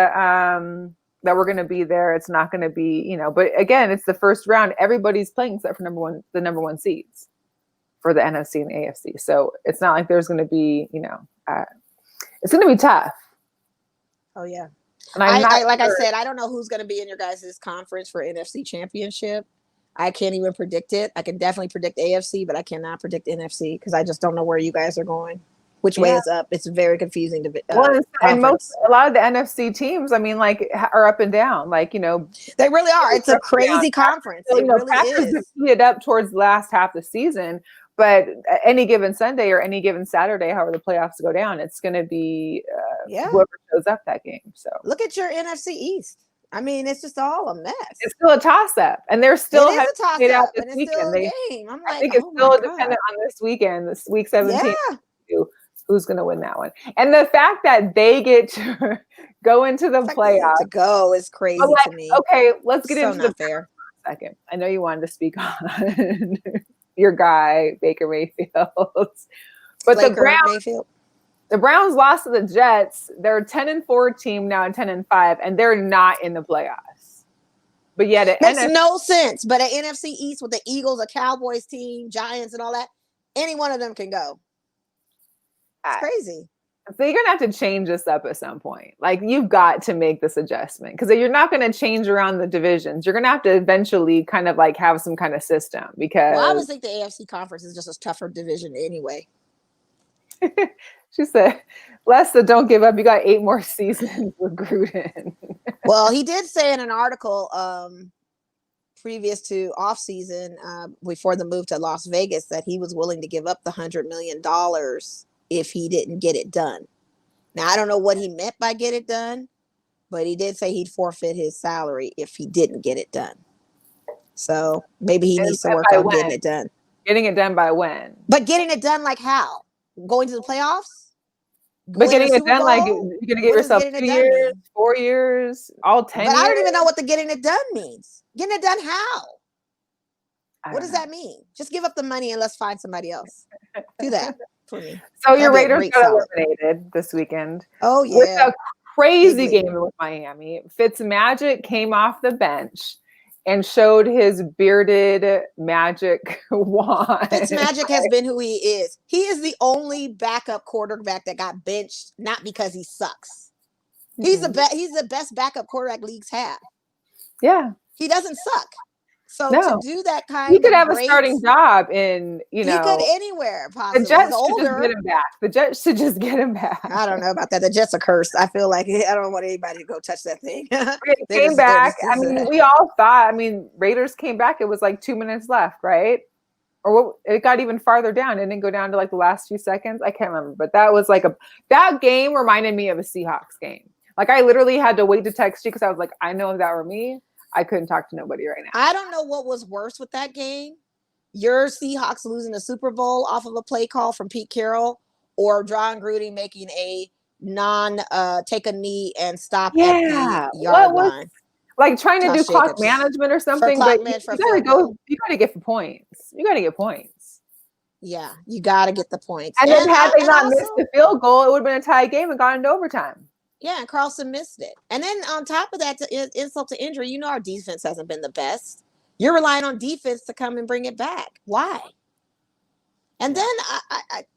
that we're going to be there. It's not going to be, but again, it's the first round. Everybody's playing except for the number 1 seeds for the NFC and the AFC. So it's not like there's going to be, it's going to be tough. Oh yeah. And I said, I don't know who's going to be in your guys' conference for NFC Championship. I can't even predict it. I can definitely predict AFC, but I cannot predict NFC because I just don't know where you guys are going. Which way is up? It's very confusing to. And a lot of the NFC teams, are up and down. They really are. It's a crazy conference. It really Packers is. Heated up towards the last half of the season, but any given Sunday or any given Saturday, however the playoffs go down, it's going to be whoever shows up that game. So look at your NFC East. It's just all a mess. It's still a toss-up, and they're still it is a toss-up, this and weekend. It's still a game. I'm like, I think it's still dependent on this weekend, this week 17. Yeah. Who's going to win that one? And the fact that they get to go into the playoffs to go is crazy to me. Okay, let's get into the fair. For a second. I know you wanted to speak on your guy Baker Mayfield, but the Browns lost to the Jets. They're a 10-4 team now, and 10-5, and they're not in the playoffs. But yet, it makes no sense. But at NFC East with the Eagles, a Cowboys team, Giants, and all that, any one of them can go. It's crazy. So you're gonna have to change this up at some point. You've got to make this adjustment because you're not going to change around the divisions. You're gonna have to eventually kind of have some kind of system because. Well, I would think the AFC conference is just a tougher division anyway. She said, "Lessa, don't give up. You got 8 more seasons with Gruden." Well, he did say in an article previous to off season, before the move to Las Vegas, that he was willing to give up the $100 million. If he didn't get it done. Now, I don't know what he meant by get it done, but he did say he'd forfeit his salary if he didn't get it done. So maybe he needs to work on getting it done. Getting it done by when? But getting it done how? Going to the playoffs? But getting it done you're going to give yourself 2 years, 4 years, all 10 years? But I don't even know what the getting it done means. Getting it done how? What does that mean? Just give up the money and let's find somebody else. Do that. So your Raiders got eliminated this weekend. Oh yeah, with a crazy game with Miami. Fitzmagic came off the bench and showed his bearded magic wand. Fitzmagic has been who he is. He is the only backup quarterback that got benched, not because he sucks. He's the best backup quarterback leagues have. Yeah. He doesn't suck. So to do that kind he could of have a starting job in, he could anywhere possibly. The Jets should just get him back. The Jets should just get him back. I don't know about that. The Jets are cursed. I feel like I don't want anybody to go touch that thing. They came back. I mean, we all thought. I mean, Raiders came back. It was like 2 minutes left, right? Or what, it got even farther down. It didn't go down to like the last few seconds. I can't remember, but that was like that game reminded me of a Seahawks game. Like I literally had to wait to text you because I was like, I know if that were me, I couldn't talk to nobody right now. I don't know what was worse with that game. Your Seahawks losing the Super Bowl off of a play call from Pete Carroll, or John Gruden making a take a knee and stop at the yard line. Like trying to do clock management or something, but you gotta get the points. You gotta get points. Yeah, you gotta get the points. And then had they not missed the field goal, it would have been a tie game and gone into overtime. Yeah, and Carlson missed it. And then on top of that, insult to injury, our defense hasn't been the best. You're relying on defense to come and bring it back. Why? And then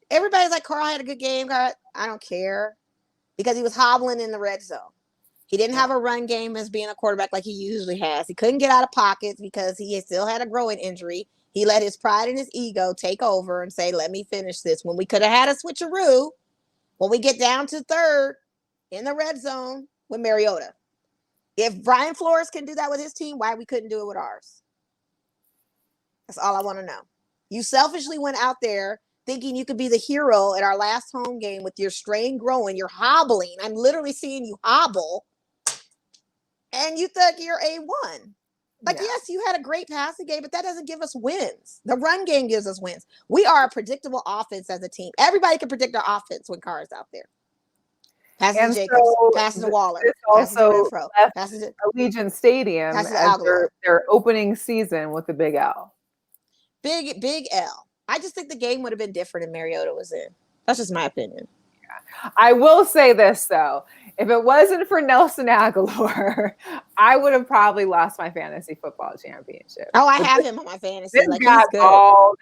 everybody's like, Carl had a good game. I don't care, because he was hobbling in the red zone. He didn't have a run game as being a quarterback like he usually has. He couldn't get out of pockets because he still had a growing injury. He let his pride and his ego take over and say, let me finish this. When we could have had a switcheroo, when we get down to third, in the red zone with Mariota. If Brian Flores can do that with his team, why we couldn't do it with ours? That's all I want to know. You selfishly went out there thinking you could be the hero at our last home game with your strain growing. You're hobbling. I'm literally seeing you hobble. And you think you're A1. Like, yes, you had a great passing game, but that doesn't give us wins. The run game gives us wins. We are a predictable offense as a team. Everybody can predict our offense when Carr's out there. Passing to Jacobs, passing to Waller. It's also Allegiant Stadium as their opening season with the big L. Big L. I just think the game would have been different if Mariota was in. That's just my opinion. Yeah. I will say this, though. If it wasn't for Nelson Aguilar, I would have probably lost my fantasy football championship. Oh, I have him on my fantasy. Like, he's good.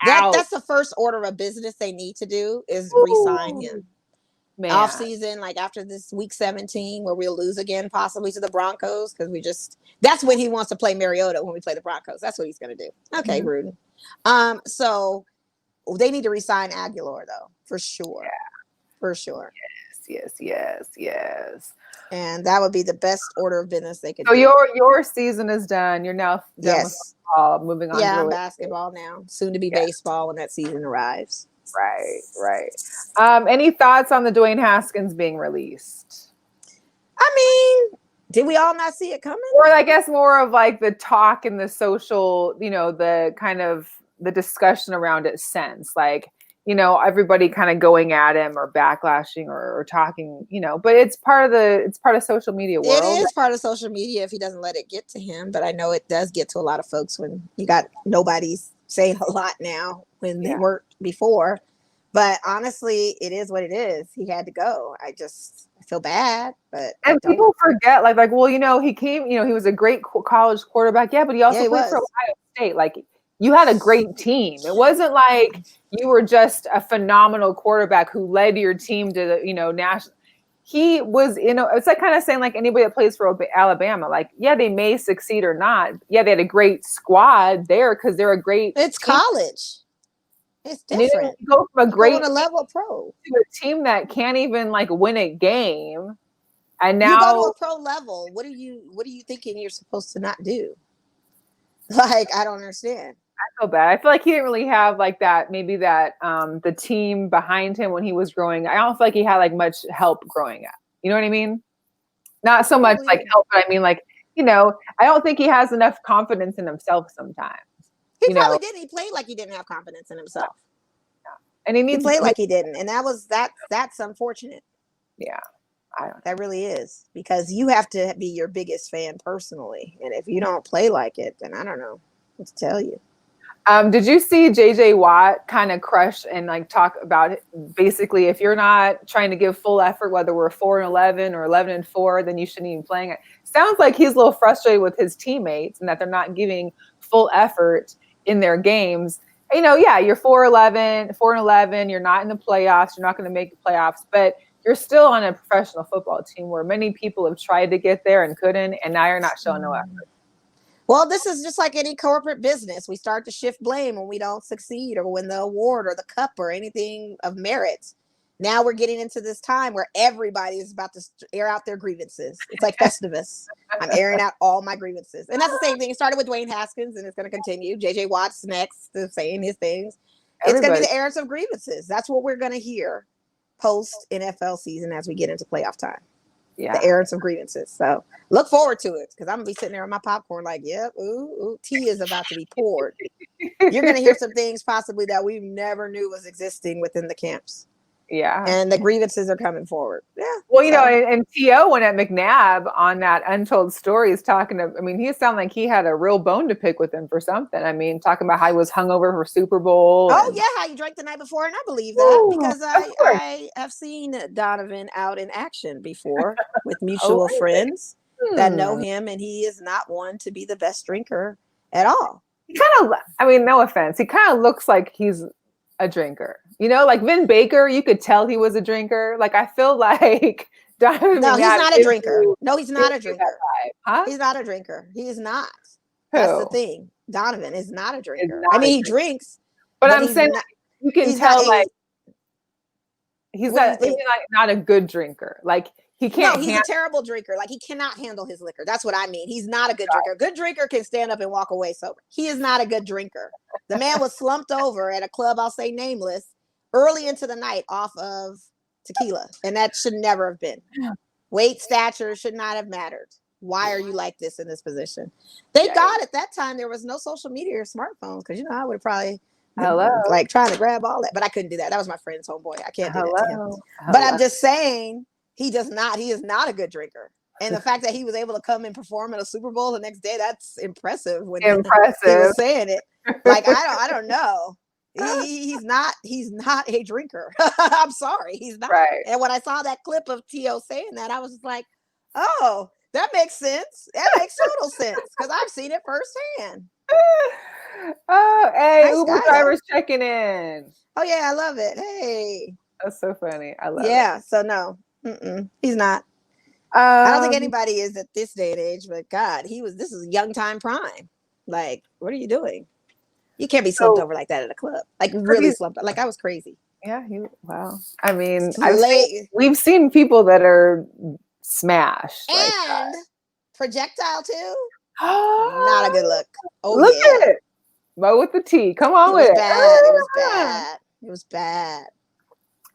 That's the first order of business they need to do is re-sign him. Off season, like after this week 17, where we'll lose again, possibly to the Broncos, because that's when he wants to play Mariota when we play the Broncos. That's what he's going to do. Okay, Gruden. So they need to re-sign Aguilar, though, for sure. Yeah. For sure. Yes. And that would be the best order of business they could do. So your season is done. You're now done with football, moving on to basketball now. Soon to be baseball when that season arrives. Right. Any thoughts on the Dwayne Haskins being released? I mean, did we all not see it coming? Or I guess more of like the talk and the social, the kind of the discussion around it since, like, everybody kind of going at him or backlashing or talking, but it's part of social media world. It is part of social media if he doesn't let it get to him. But I know it does get to a lot of folks when you got nobody's saying a lot now when they weren't before. But honestly, it is what it is. He had to go. I feel bad, but people forget, he came, he was a great college quarterback. Yeah, but he also played for Ohio State. Like, you had a great team. It wasn't like you were just a phenomenal quarterback who led your team to the, national. He was, it's like kind of saying like anybody that plays for Alabama, like, yeah, they may succeed or not. Yeah, they had a great squad there because they're a great. It's team. College. It's different. You go from a great a level pro to a team that can't even like win a game, and now you go to a pro level. What are you thinking you're supposed to not do? Like, I don't understand. I feel bad. I feel like he didn't really have like that. Maybe that the team behind him when he was growing. I don't feel like he had like much help growing up. You know what I mean? Not so much like help, but I mean like I don't think he has enough confidence in himself sometimes. He probably didn't. He played like he didn't have confidence in himself. Yeah. And he played like he didn't, and that's unfortunate. Yeah. That really is, because you have to be your biggest fan personally, and if you don't play like it, then I don't know what to tell you. Did you see JJ Watt kind of crush and like talk about it? Basically, if you're not trying to give full effort, whether we're 4-11 or 11-4, then you shouldn't even playing it. Sounds like he's a little frustrated with his teammates and that they're not giving full effort in their games. Yeah, you're 4-11, you're not in the playoffs, you're not going to make the playoffs, but you're still on a professional football team where many people have tried to get there and couldn't, and now you're not showing no effort. Well, this is just like any corporate business. We start to shift blame when we don't succeed or win the award or the cup or anything of merit. Now we're getting into this time where everybody is about to air out their grievances. It's like Festivus. I'm airing out all my grievances. And that's the same thing. It started with Dwayne Haskins and it's going to continue. JJ Watt's next to saying his things. It's going to be the airs of grievances. That's what we're going to hear post NFL season as we get into playoff time. Yeah. The airs of grievances. So look forward to it because I'm going to be sitting there with my popcorn like, yep, ooh, tea is about to be poured. You're going to hear some things possibly that we never knew was existing within the camps. Yeah. And the grievances are coming forward. Yeah. Well, and T.O. went at McNabb on that Untold Stories talking to, he sounded like he had a real bone to pick with him for something. Talking about how he was hungover for Super Bowl. Oh, yeah. How you drank the night before. And I believe that because I have seen Donovan out in action before with mutual friends that know him. And he is not one to be the best drinker at all. He kind of, no offense. He kind of looks like he's a drinker. Like Vin Baker, you could tell he was a drinker. Like I feel like Donovan. No, he's not a drinker. No, he's not a drinker. Huh? He's not a drinker. He is not. Who? That's the thing. Donovan is not a drinker. He drinks. But I'm saying you can tell he's not a good drinker. Like he can't. No, he's a terrible drinker. Like he cannot handle his liquor. That's what I mean. He's not a good drinker. A good drinker can stand up and walk away sober. He is not a good drinker. The man was slumped over at a club, I'll say nameless, early into the night off of tequila. And that should never have been. Weight, stature should not have mattered. Why are you like this in this position? Thank God at that time there was no social media or smartphones because, I would have probably like trying to grab all that. But I couldn't do that. That was my friend's homeboy. I can't do that to him. But I'm just saying he is not a good drinker. And the fact that he was able to come and perform at a Super Bowl the next day, that's impressive. When he was saying it. Like, I don't know. He's not a drinker. I'm sorry. He's not. Right. And when I saw that clip of T.O. saying that, I was just like, oh, that makes sense. That makes total sense because I've seen it firsthand. Oh, hey, nice Uber driver's checking in. Oh, yeah, I love it. Hey. That's so funny. I love it. Yeah, so no, he's not. I don't think anybody is at this day and age, but God, this is young time prime. Like, what are you doing? You can't be slumped over like that at a club. Like really slumped. Like I was crazy. Yeah. Wow. We've seen people that are smashed. And projectile too. Not a good look. Oh, look at it. Mo with the T. Come on with it. It was bad.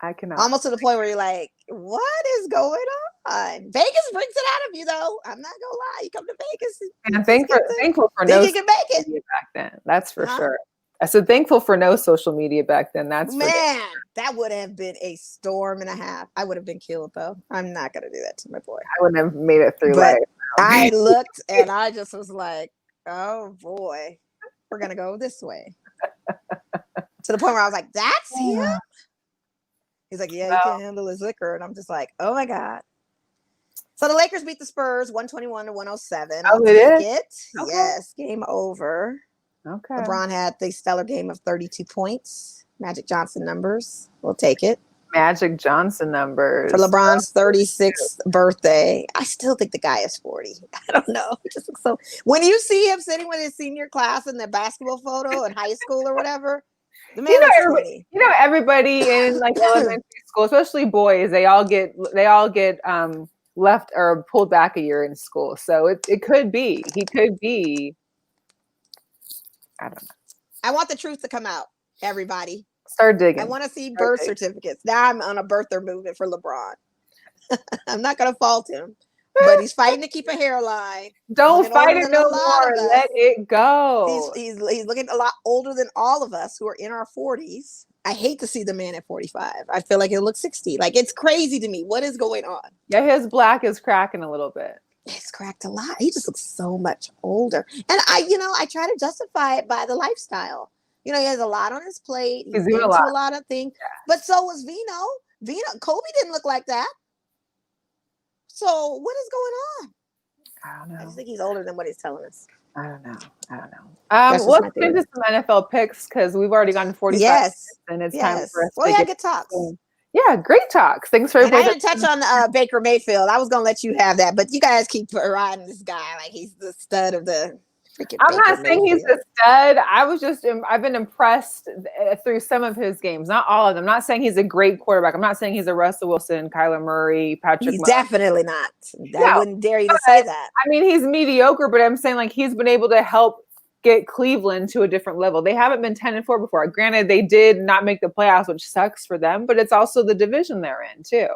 I cannot. Almost to the point where you're like, what is going on? Vegas brings it out of you, though. I'm not gonna lie. You come to Vegas, and thankful for no social media back then. That's for sure. I said thankful for no social media back then. That's that would have been a storm and a half. I would have been killed though. I'm not gonna do that to my boy. I wouldn't have made it through life. I looked and I just was like, oh boy, we're gonna go this way. To the point where I was like, that's him. He's like, yeah, he can't handle his liquor. And I'm just like, oh, my God. So the Lakers beat the Spurs 121-107. Oh, it is? Okay. Yes, game over. Okay. LeBron had the stellar game of 32 points. Magic Johnson numbers. We'll take it. Magic Johnson numbers. For LeBron's 36th birthday. I still think the guy is 40. I don't know. He just looks so... When you see him sitting with his senior class in the basketball photo in high school or whatever... Everybody in like elementary school, especially boys, they all get left or pulled back a year in school. So it could be. He could be. I don't know. I want the truth to come out, everybody. Start digging. I want to see birth certificates. Now I'm on a birther movement for LeBron. I'm not going to fault him. But he's fighting to keep a hairline. Don't fight it no more. Let it go. He's looking a lot older than all of us who are in our 40s. I hate to see the man at 45. I feel like he'll look 60. Like, it's crazy to me. What is going on? Yeah, his black is cracking a little bit. It's cracked a lot. He just looks so much older. And I try to justify it by the lifestyle. You know, he has a lot on his plate. He's into doing a lot of things. Yeah. But so was Vino. Kobe didn't look like that. So what is going on? I don't know. I just think he's older than what he's telling us. I don't know. Let's get into some NFL picks because we've already gone 45 minutes and it's time for us to get good talks. Yeah, great talks. Thanks for everybody. I didn't touch on Baker Mayfield. I was going to let you have that, but you guys keep riding this guy like he's the stud of the freaking I'm not saying he's a stud. I've been impressed through some of his games, not all of them. I'm not saying he's a great quarterback. I'm not saying he's a Russell Wilson, Kyler Murray, Patrick Mahomes. Definitely not. I wouldn't dare you to say that. I mean, he's mediocre, but I'm saying like he's been able to help get Cleveland to a different level. They haven't been 10-4 before. Granted, they did not make the playoffs, which sucks for them, but it's also the division they're in too.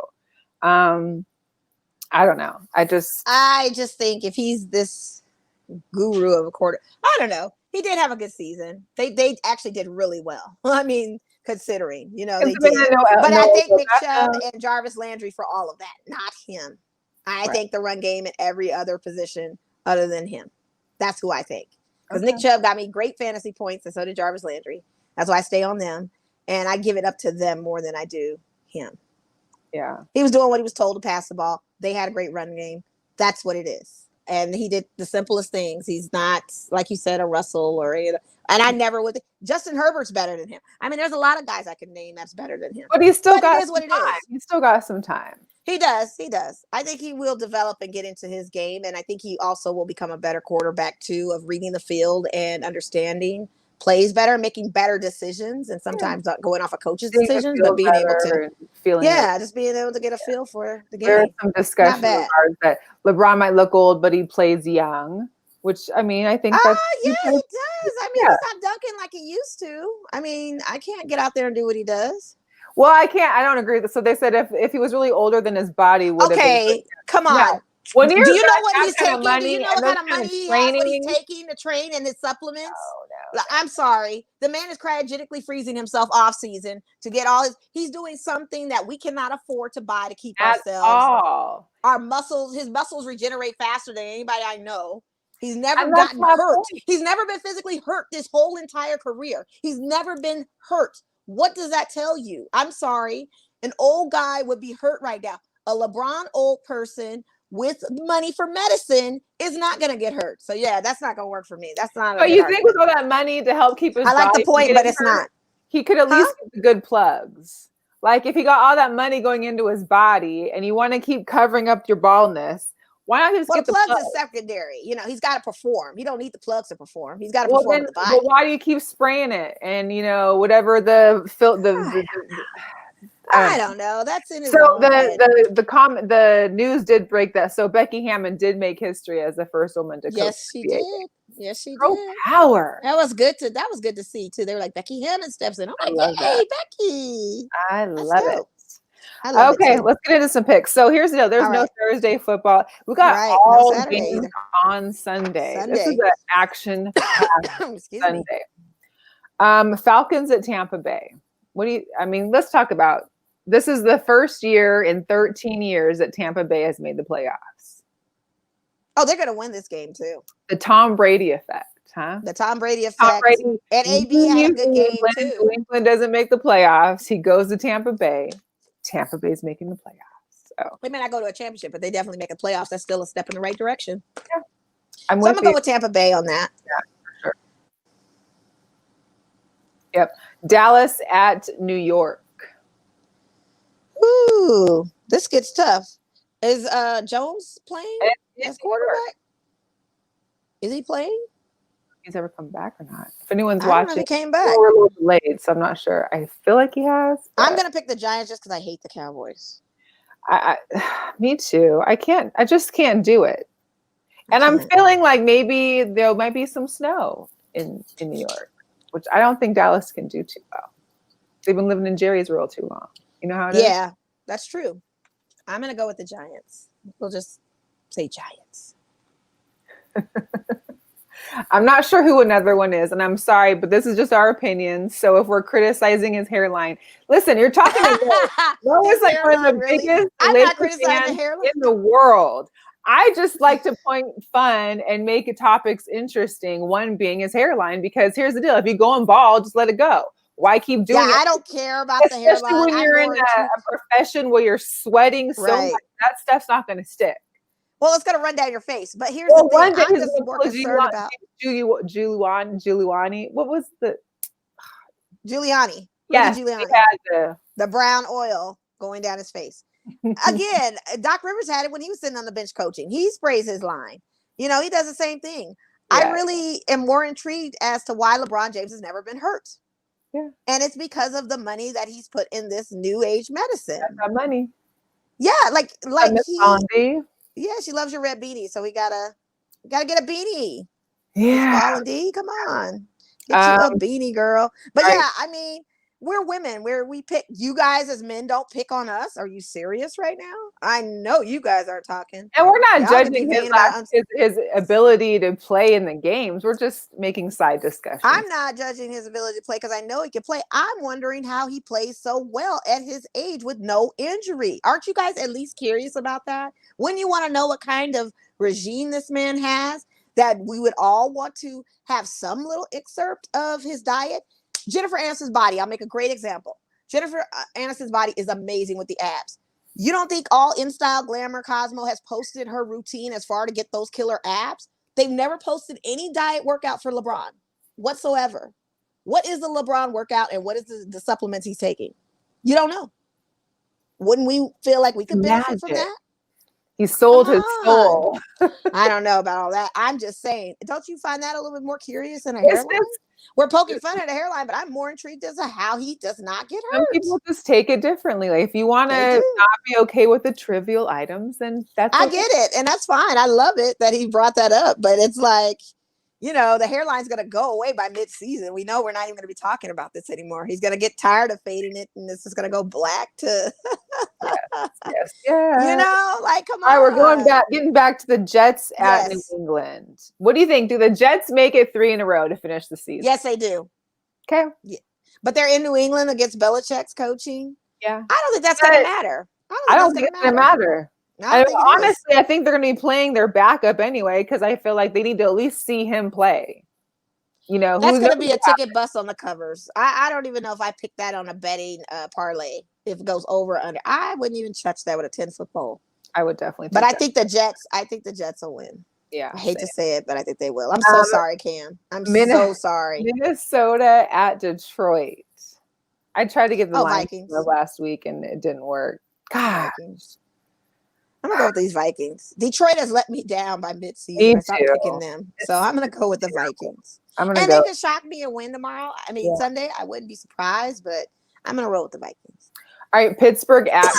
I don't know. I just think if he's this guru of a quarter, I don't know. He did have a good season. They actually did really well. I mean, considering, they did. But I think Nick Chubb and Jarvis Landry for all of that, not him. I think the run game at every other position other than him. That's who I think. Because Nick Chubb got me great fantasy points, and so did Jarvis Landry. That's why I stay on them. And I give it up to them more than I do him. Yeah. He was doing what he was told to pass the ball. They had a great run game. That's what it is. And he did the simplest things. He's not, like you said, a Russell or any of and I never would. Justin Herbert's better than him. I mean, there's a lot of guys I could name that's better than him. But he's still got some time. He's still got some time. He does. I think he will develop and get into his game. And I think he also will become a better quarterback, too, of reading the field and understanding plays better, making better decisions, and sometimes not going off a coach's decisions, but being able to just being able to get a feel for the game. There's some discussion that LeBron might look old, but he plays young, which, I mean, I think that's... he does. I mean, he's not dunking like he used to. I mean, I can't get out there and do what he does. Well, I don't agree with this. So they said if he was really older than his body would have been... come on. No. When do you know what he's taking? Do you know what kind of money he has, what he's taking to train and his supplements? No. I'm sorry. The man is cryogenically freezing himself off season to get all he's doing something that we cannot afford to buy to keep ourselves. Our muscles, his muscles regenerate faster than anybody I know. He's never gotten hurt. He's never been physically hurt this whole entire career. He's never been hurt. What does that tell you? I'm sorry. An old guy would be hurt right now. A LeBron old person with money for medicine is not going to get hurt. So yeah, that's not going to work for me. That's not. But you think with all that money to help keep his I like the point, but it's not. He could at least get the good plugs. Like if he got all that money going into his body and you want to keep covering up your baldness, why not just get the plugs? Is secondary. He's got to perform. You don't need the plugs to perform. He's got to perform with the body. But why do you keep spraying it? And whatever I don't know. That's in his own head. The news did break that. So Becky Hammon did make history as the first woman to coach. Yes, she did. Yes, she did. Power. That was good to see too. They were like, Becky Hammon steps in. I'm like, hey, Becky. I love it. Okay, let's get into some picks. So here's the deal. There's no Thursday football. We got all games on Sunday. This is an action Sunday. Falcons at Tampa Bay. Let's talk about this. Is the first year in 13 years that Tampa Bay has made the playoffs. Oh, they're going to win this game too. The Tom Brady effect, huh? The Tom Brady effect. Tom Brady, and AB had a good game too. New England doesn't make the playoffs. He goes to Tampa Bay. Tampa Bay's making the playoffs. So they may not go to a championship, but they definitely make a playoffs. That's still a step in the right direction. Yeah. I'm going to go with Tampa Bay on that. Yeah, for sure. Yep. Dallas at New York. Ooh, this gets tough. Is Jones playing as quarterback? Is he playing? He's ever come back or not? If anyone's watching, he came back. We're a little delayed, so I'm not sure. I feel like he has. I'm gonna pick the Giants just because I hate the Cowboys. Me too. I just can't do it. And I'm feeling like maybe there might be some snow in New York, which I don't think Dallas can do too well. They've been living in Jerry's world too long. You know how it is? Yeah, that's true. I'm gonna go with the Giants. We'll just say Giants. I'm not sure who another one is, and I'm sorry, but this is just our opinion. So if we're criticizing his hairline, listen, you're talking to Mo. Mo is like one of the biggest Lakers fans in the world. I just like to point fun and make topics interesting. One being his hairline, because here's the deal: if you go on bald, just let it go. Why keep doing it? I don't care about the hairline. Especially when you're in a profession where you're sweating so much, that stuff's not going to stick. Well, it's going to run down your face. But here's the thing: I'm just more concerned about Giuliani. What was the Giuliani? Yes, Giuliani. The brown oil going down his face. Again, Doc Rivers had it when he was sitting on the bench coaching. He sprays his line. He does the same thing. Yeah. I really am more intrigued as to why LeBron James has never been hurt. Yeah. And it's because of the money that he's put in this new age medicine. That's money. Yeah, like he. Yeah, she loves your red beanie, so we gotta get a beanie. Yeah, Ball and D, come on, get you a beanie, girl. But yeah, I mean, we're women. We pick. You guys as men don't pick on us. Are you serious right now? I know you guys are talking. And we're not judging his ability to play in the games. We're just making side discussions. I'm not judging his ability to play because I know he can play. I'm wondering how he plays so well at his age with no injury. Aren't you guys at least curious about that? Wouldn't you want to know what kind of regime this man has, that we would all want to have some little excerpt of his diet? Jennifer Aniston's body, I'll make a great example. Jennifer Aniston's body is amazing with the abs. You don't think all InStyle Glamour Cosmo has posted her routine as far to get those killer abs? They've never posted any diet workout for LeBron whatsoever. What is the LeBron workout and what is the supplements he's taking? You don't know. Wouldn't we feel like we could benefit from that? He sold his soul. I don't know about all that. I'm just saying, don't you find that a little bit more curious than a hairline? We're poking fun at a hairline, but I'm more intrigued as to how he does not get hurt. Some people just take it differently. Like if you want to not be okay with the trivial items, then that's I get it, and that's fine. I love it that he brought that up, but it's like, the hairline's going to go away by mid-season. We know we're not even going to be talking about this anymore. He's going to get tired of fading it, and this is going to go black to... yes. Yeah. Like, come on. All right, we're getting back to the Jets at New England. What do you think? Do the Jets make it 3 in a row to finish the season? Yes, they do. Okay. Yeah. But they're in New England against Belichick's coaching. Yeah. I don't think that's going to matter. I don't think it's going to matter. Honestly, I think they're going to be playing their backup anyway because I feel like they need to at least see him play. That's going to be a ticket bust on the covers. I don't even know if I picked that on a betting parlay. If it goes over or under, I wouldn't even touch that with a 10-foot pole. I would definitely. But I think the Jets will win. Yeah. I hate to say it, but I think they will. I'm so sorry, Cam. I'm so sorry. Minnesota at Detroit. I tried to get the Vikings last week and it didn't work. God. Vikings. I'm going to go with these Vikings. Detroit has let me down by mid-season. I stopped picking them. So I'm going to go with the Vikings. They could shock me and win tomorrow. I mean, Sunday, I wouldn't be surprised, but I'm going to roll with the Vikings. All right, Pittsburgh at...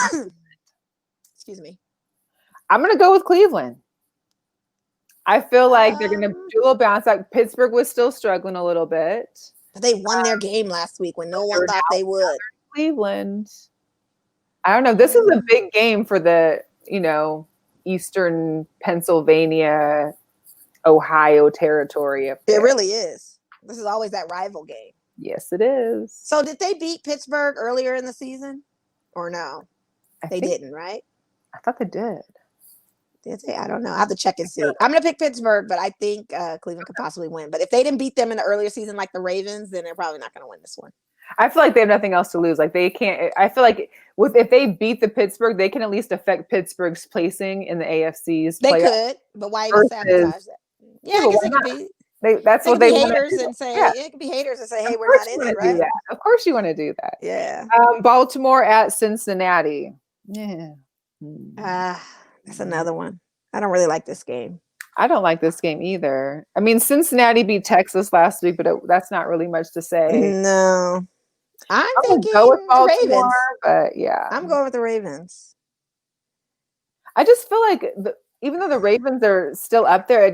Excuse me. I'm going to go with Cleveland. I feel like they're going to do a little bounce back. Pittsburgh was still struggling a little bit. But they won their game last week when no one thought they would. Cleveland. I don't know. This is a big game for the, Eastern Pennsylvania, Ohio territory. It really is. This is always that rival game. Yes, it is. So did they beat Pittsburgh earlier in the season or no? They didn't, right? I thought they did. Did they? I don't know. I have to check and see. I'm going to pick Pittsburgh, but I think Cleveland could possibly win. But if they didn't beat them in the earlier season like the Ravens, then they're probably not going to win this one. I feel like they have nothing else to lose. Like they can't. I feel like if they beat the Pittsburgh, they can at least affect Pittsburgh's placing in the AFC's. They could, but why even sabotage that? Yeah, I guess it could be. That's what they want to do. And say it could be haters and say, "Hey, we're not in it, right?" Of course, you want to do that. Yeah. Baltimore at Cincinnati. Yeah. That's another one. I don't really like this game. I don't like this game either. I mean, Cincinnati beat Texas last week, but that's not really much to say. No. I'm thinking go with Baltimore, the Ravens. But yeah. I'm going with the Ravens. I just feel like even though the Ravens are still up there,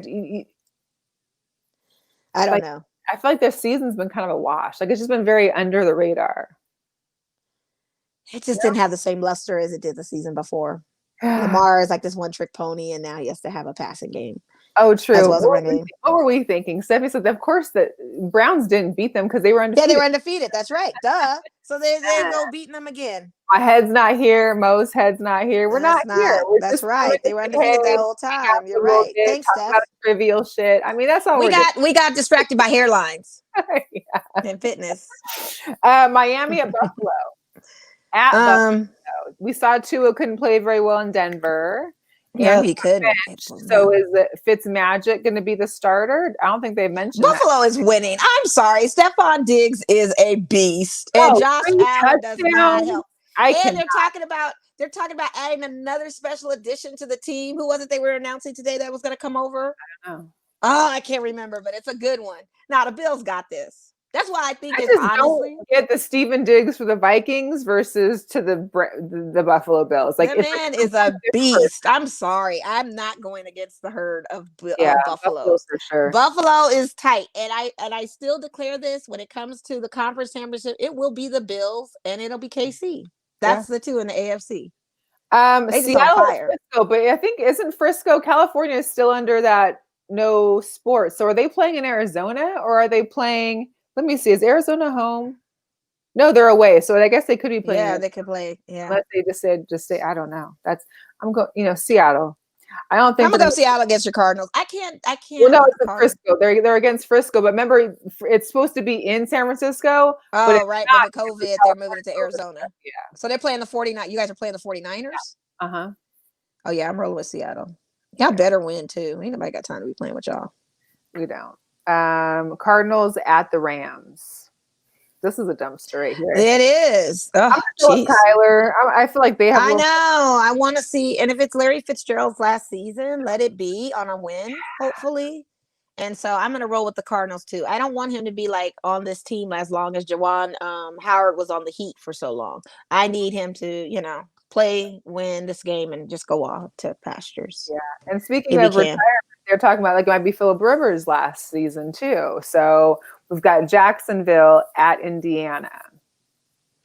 I don't know. I feel like their season's been kind of a wash. Like it's just been very under the radar. It just didn't have the same luster as it did the season before. Lamar is like this one-trick pony, and now he has to have a passing game. Oh, true. As well as what were we thinking? Stephanie said, of course, the Browns didn't beat them because they were undefeated. Yeah, they were undefeated. That's right. Duh. So they're beating them again. My head's not here. Mo's head's not here. We're not here. We're that's just right. They were undefeated that whole time. You're right. Thanks, Steph. About trivial shit. I mean, that's all we got distracted by hairlines and fitness. Miami at Buffalo. At Buffalo. We saw Tua couldn't play very well in Denver. No, he couldn't. So is Fitzmagic going to be the starter? I don't think they mentioned Buffalo is winning. I'm sorry. Stephon Diggs is a beast. And Josh Allen does not help. They're talking about adding another special addition to the team. Who was it they were announcing today that was going to come over? I don't know. Oh, I can't remember, but it's a good one. Now the Bills got this. That's why I think it's honestly don't get the Steven Diggs for the Vikings versus to the Buffalo Bills. Like, that man is a beast. I'm sorry, I'm not going against the herd of Buffalo for sure. Buffalo is tight, and I still declare this when it comes to the conference championship. It will be the Bills and it'll be KC. That's the two in the AFC. Seattle, Frisco, but I think isn't Frisco, California is still under that no sports. So are they playing in Arizona or are they playing? Let me see. Is Arizona home? No, they're away. So I guess they could be playing. Yeah, they could play. Yeah. Unless they just say, I don't know. I'm going, Seattle. I don't think I'm gonna go Seattle against your Cardinals. I can't. Well, no, it's Frisco. They're against Frisco, but remember, it's supposed to be in San Francisco. Oh, right. But with COVID, they're moving it to Arizona. Yeah. So they're playing the 49. You guys are playing the 49ers? Uh-huh. Oh, yeah. I'm rolling with Seattle. Y'all better win, too. Ain't nobody got time to be playing with y'all. We don't. Cardinals at the Rams. This is a dumpster right here. It is. Oh, Kyler. I feel like they have. I know. I want to see. And if it's Larry Fitzgerald's last season, let it be on a win, hopefully. And so I'm going to roll with the Cardinals, too. I don't want him to be like on this team as long as Juwan Howard was on the Heat for so long. I need him to, play, win this game, and just go off to pastures. Yeah. And speaking of retirement, they're talking about like it might be Phillip Rivers last season too. So we've got Jacksonville at Indiana.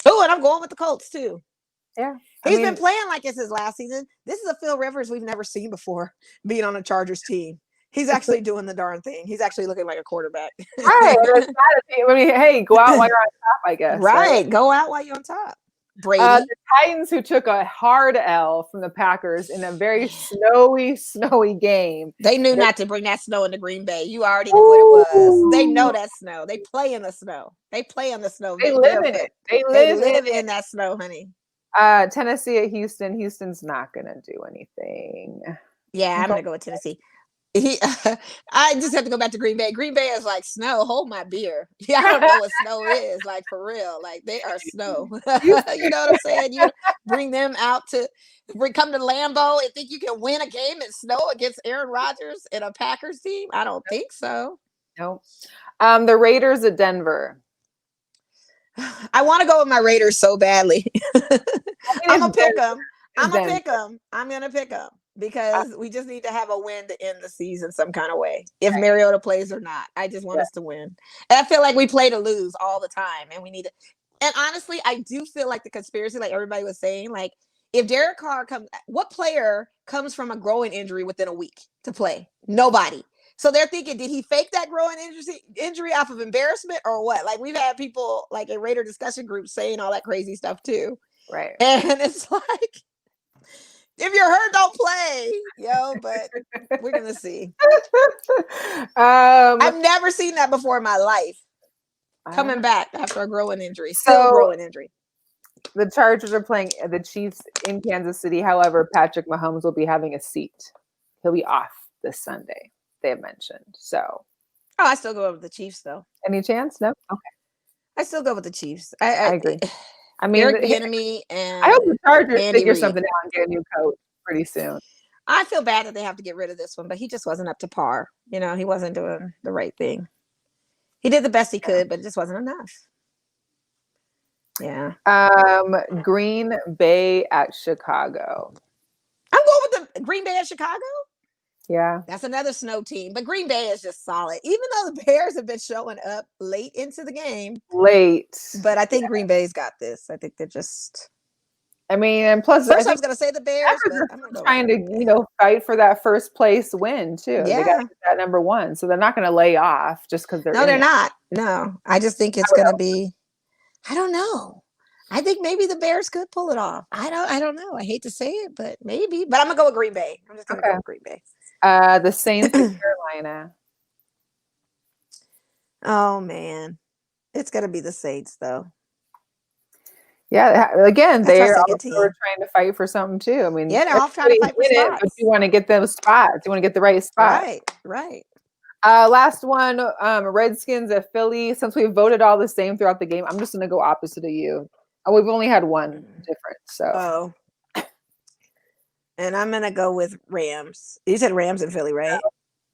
Oh, and I'm going with the Colts too. Yeah. He's been playing like it's his last season. This is a Phil Rivers we've never seen before being on a Chargers team. He's actually doing the darn thing. He's actually looking like a quarterback. Right. Hey, go out while you're on top, I guess. Right. Go out while you're on top. Brady. The Titans, who took a hard L from the Packers in a very snowy game. They knew not to bring that snow into Green Bay. You already knew what it was. They know that snow. They play in the snow. They live in it. They live in that snow, honey. Tennessee at Houston. Houston's not going to do anything. Yeah, I'm going to go with Tennessee. I just have to go back to Green Bay. Green Bay is like snow. Hold my beer. Yeah, I don't know what snow is, like for real. Like they are snow. You know what I'm saying? You bring them out come to Lambeau and think you can win a game in snow against Aaron Rodgers and a Packers team? I don't think so. No. The Raiders at Denver. I want to go with my Raiders so badly. I'm gonna pick them. I'm gonna pick them. Because we just need to have a win to end the season some kind of way. If Mariota plays or not, I just want us to win. And I feel like we play to lose all the time, and we need to. And honestly, I do feel like the conspiracy, like everybody was saying, like if Derek Carr comes, what player comes from a growing injury within a week to play? Nobody. So they're thinking, did he fake that growing injury off of embarrassment or what? Like we've had people like in Raider discussion groups saying all that crazy stuff too. Right. And it's like. If you're hurt, don't play, but we're going to see. I've never seen that before in my life. Coming back after a growing injury. Still growing injury. The Chargers are playing the Chiefs in Kansas City. However, Patrick Mahomes will be having a seat. He'll be off this Sunday, they have mentioned. So. Oh, I still go with the Chiefs, though. Any chance? No? Okay. I still go with the Chiefs. I agree. I mean, Eric Bieniemy and I hope the Chargers figure Reed. something out and get a new coach pretty soon. I feel bad that they have to get rid of this one, but he just wasn't up to par. He wasn't doing the right thing. He did the best he could, but it just wasn't enough. Yeah. Green Bay at Chicago. I'm going with the Green Bay at Chicago. Yeah. That's another snow team. But Green Bay is just solid. Even though the Bears have been showing up late into the game. But I think Green Bay's got this. I think they're just. I mean, and plus. First I was going to say the Bears. But I'm trying to, fight for that first place win, too. Yeah. They got to get that number one. So they're not going to lay off just because they're. No, they're not. No. I just think it's going to be. I don't know. I think maybe the Bears could pull it off. I don't know. I hate to say it, but maybe. But I'm gonna go with Green Bay. I'm just gonna go with Green Bay. The Saints of Carolina. Oh man, it's gonna be the Saints though. Yeah, again, they're trying to fight for something too. I mean, yeah, they're all trying to fight for spots. But you want to get those spots. You want to get the right spot. Right. Last one, Redskins at Philly. Since we voted all the same throughout the game, I'm just gonna go opposite of you. We've only had one difference. So. And I'm gonna go with Rams. You said Rams in Philly, right?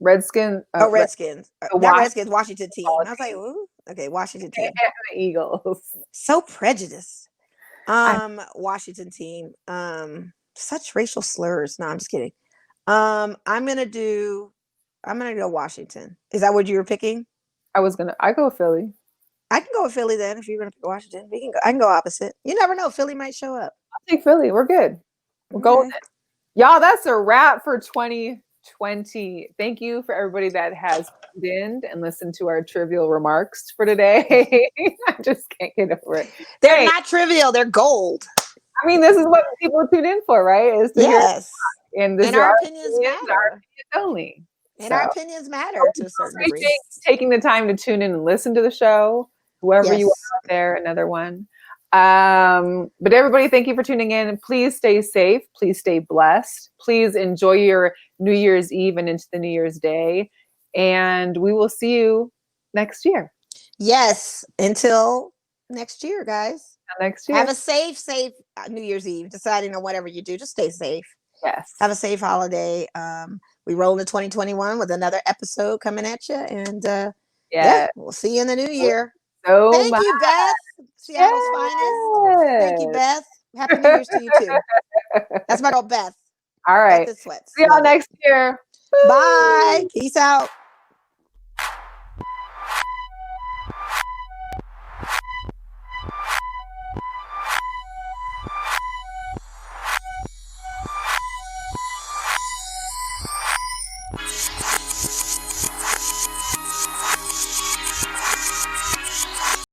Redskins. Redskins. Not Redskins. Washington team. I was like, ooh, okay, Washington team. Eagles. So prejudiced. Washington team. Such racial slurs. No, I'm just kidding. I'm gonna go Washington. Is that what you were picking? I go Philly. I can go with Philly then if you're gonna pick Washington. I can go opposite. You never know. Philly might show up. I'll take Philly. We're good. We'll go with it. Y'all, that's a wrap for 2020. Thank you for everybody that has tuned in and listened to our trivial remarks for today. I just can't get over it. They're not trivial. They're gold. I mean, this is what people tune in for, right? Is to hear. And our opinions matter. Our opinions only. And our opinions matter to a certain degree. Taking the time to tune in and listen to the show, whoever you are out there, another one. But everybody, thank you for tuning in. Please stay safe. Please stay blessed. Please enjoy your New Year's Eve and into the New Year's Day. And we will see you next year. Yes. Until next year, guys. Next year. Have a safe New Year's Eve. Deciding on whatever you do, just stay safe. Yes. Have a safe holiday. We roll into 2021 with another episode coming at you. And we'll see you in the new year. Thank you, Beth. Seattle's finest. Thank you, Beth. Happy New Year's to you too. That's my girl, Beth. All right. Beth Sweats. See y'all next year. Bye. Peace out.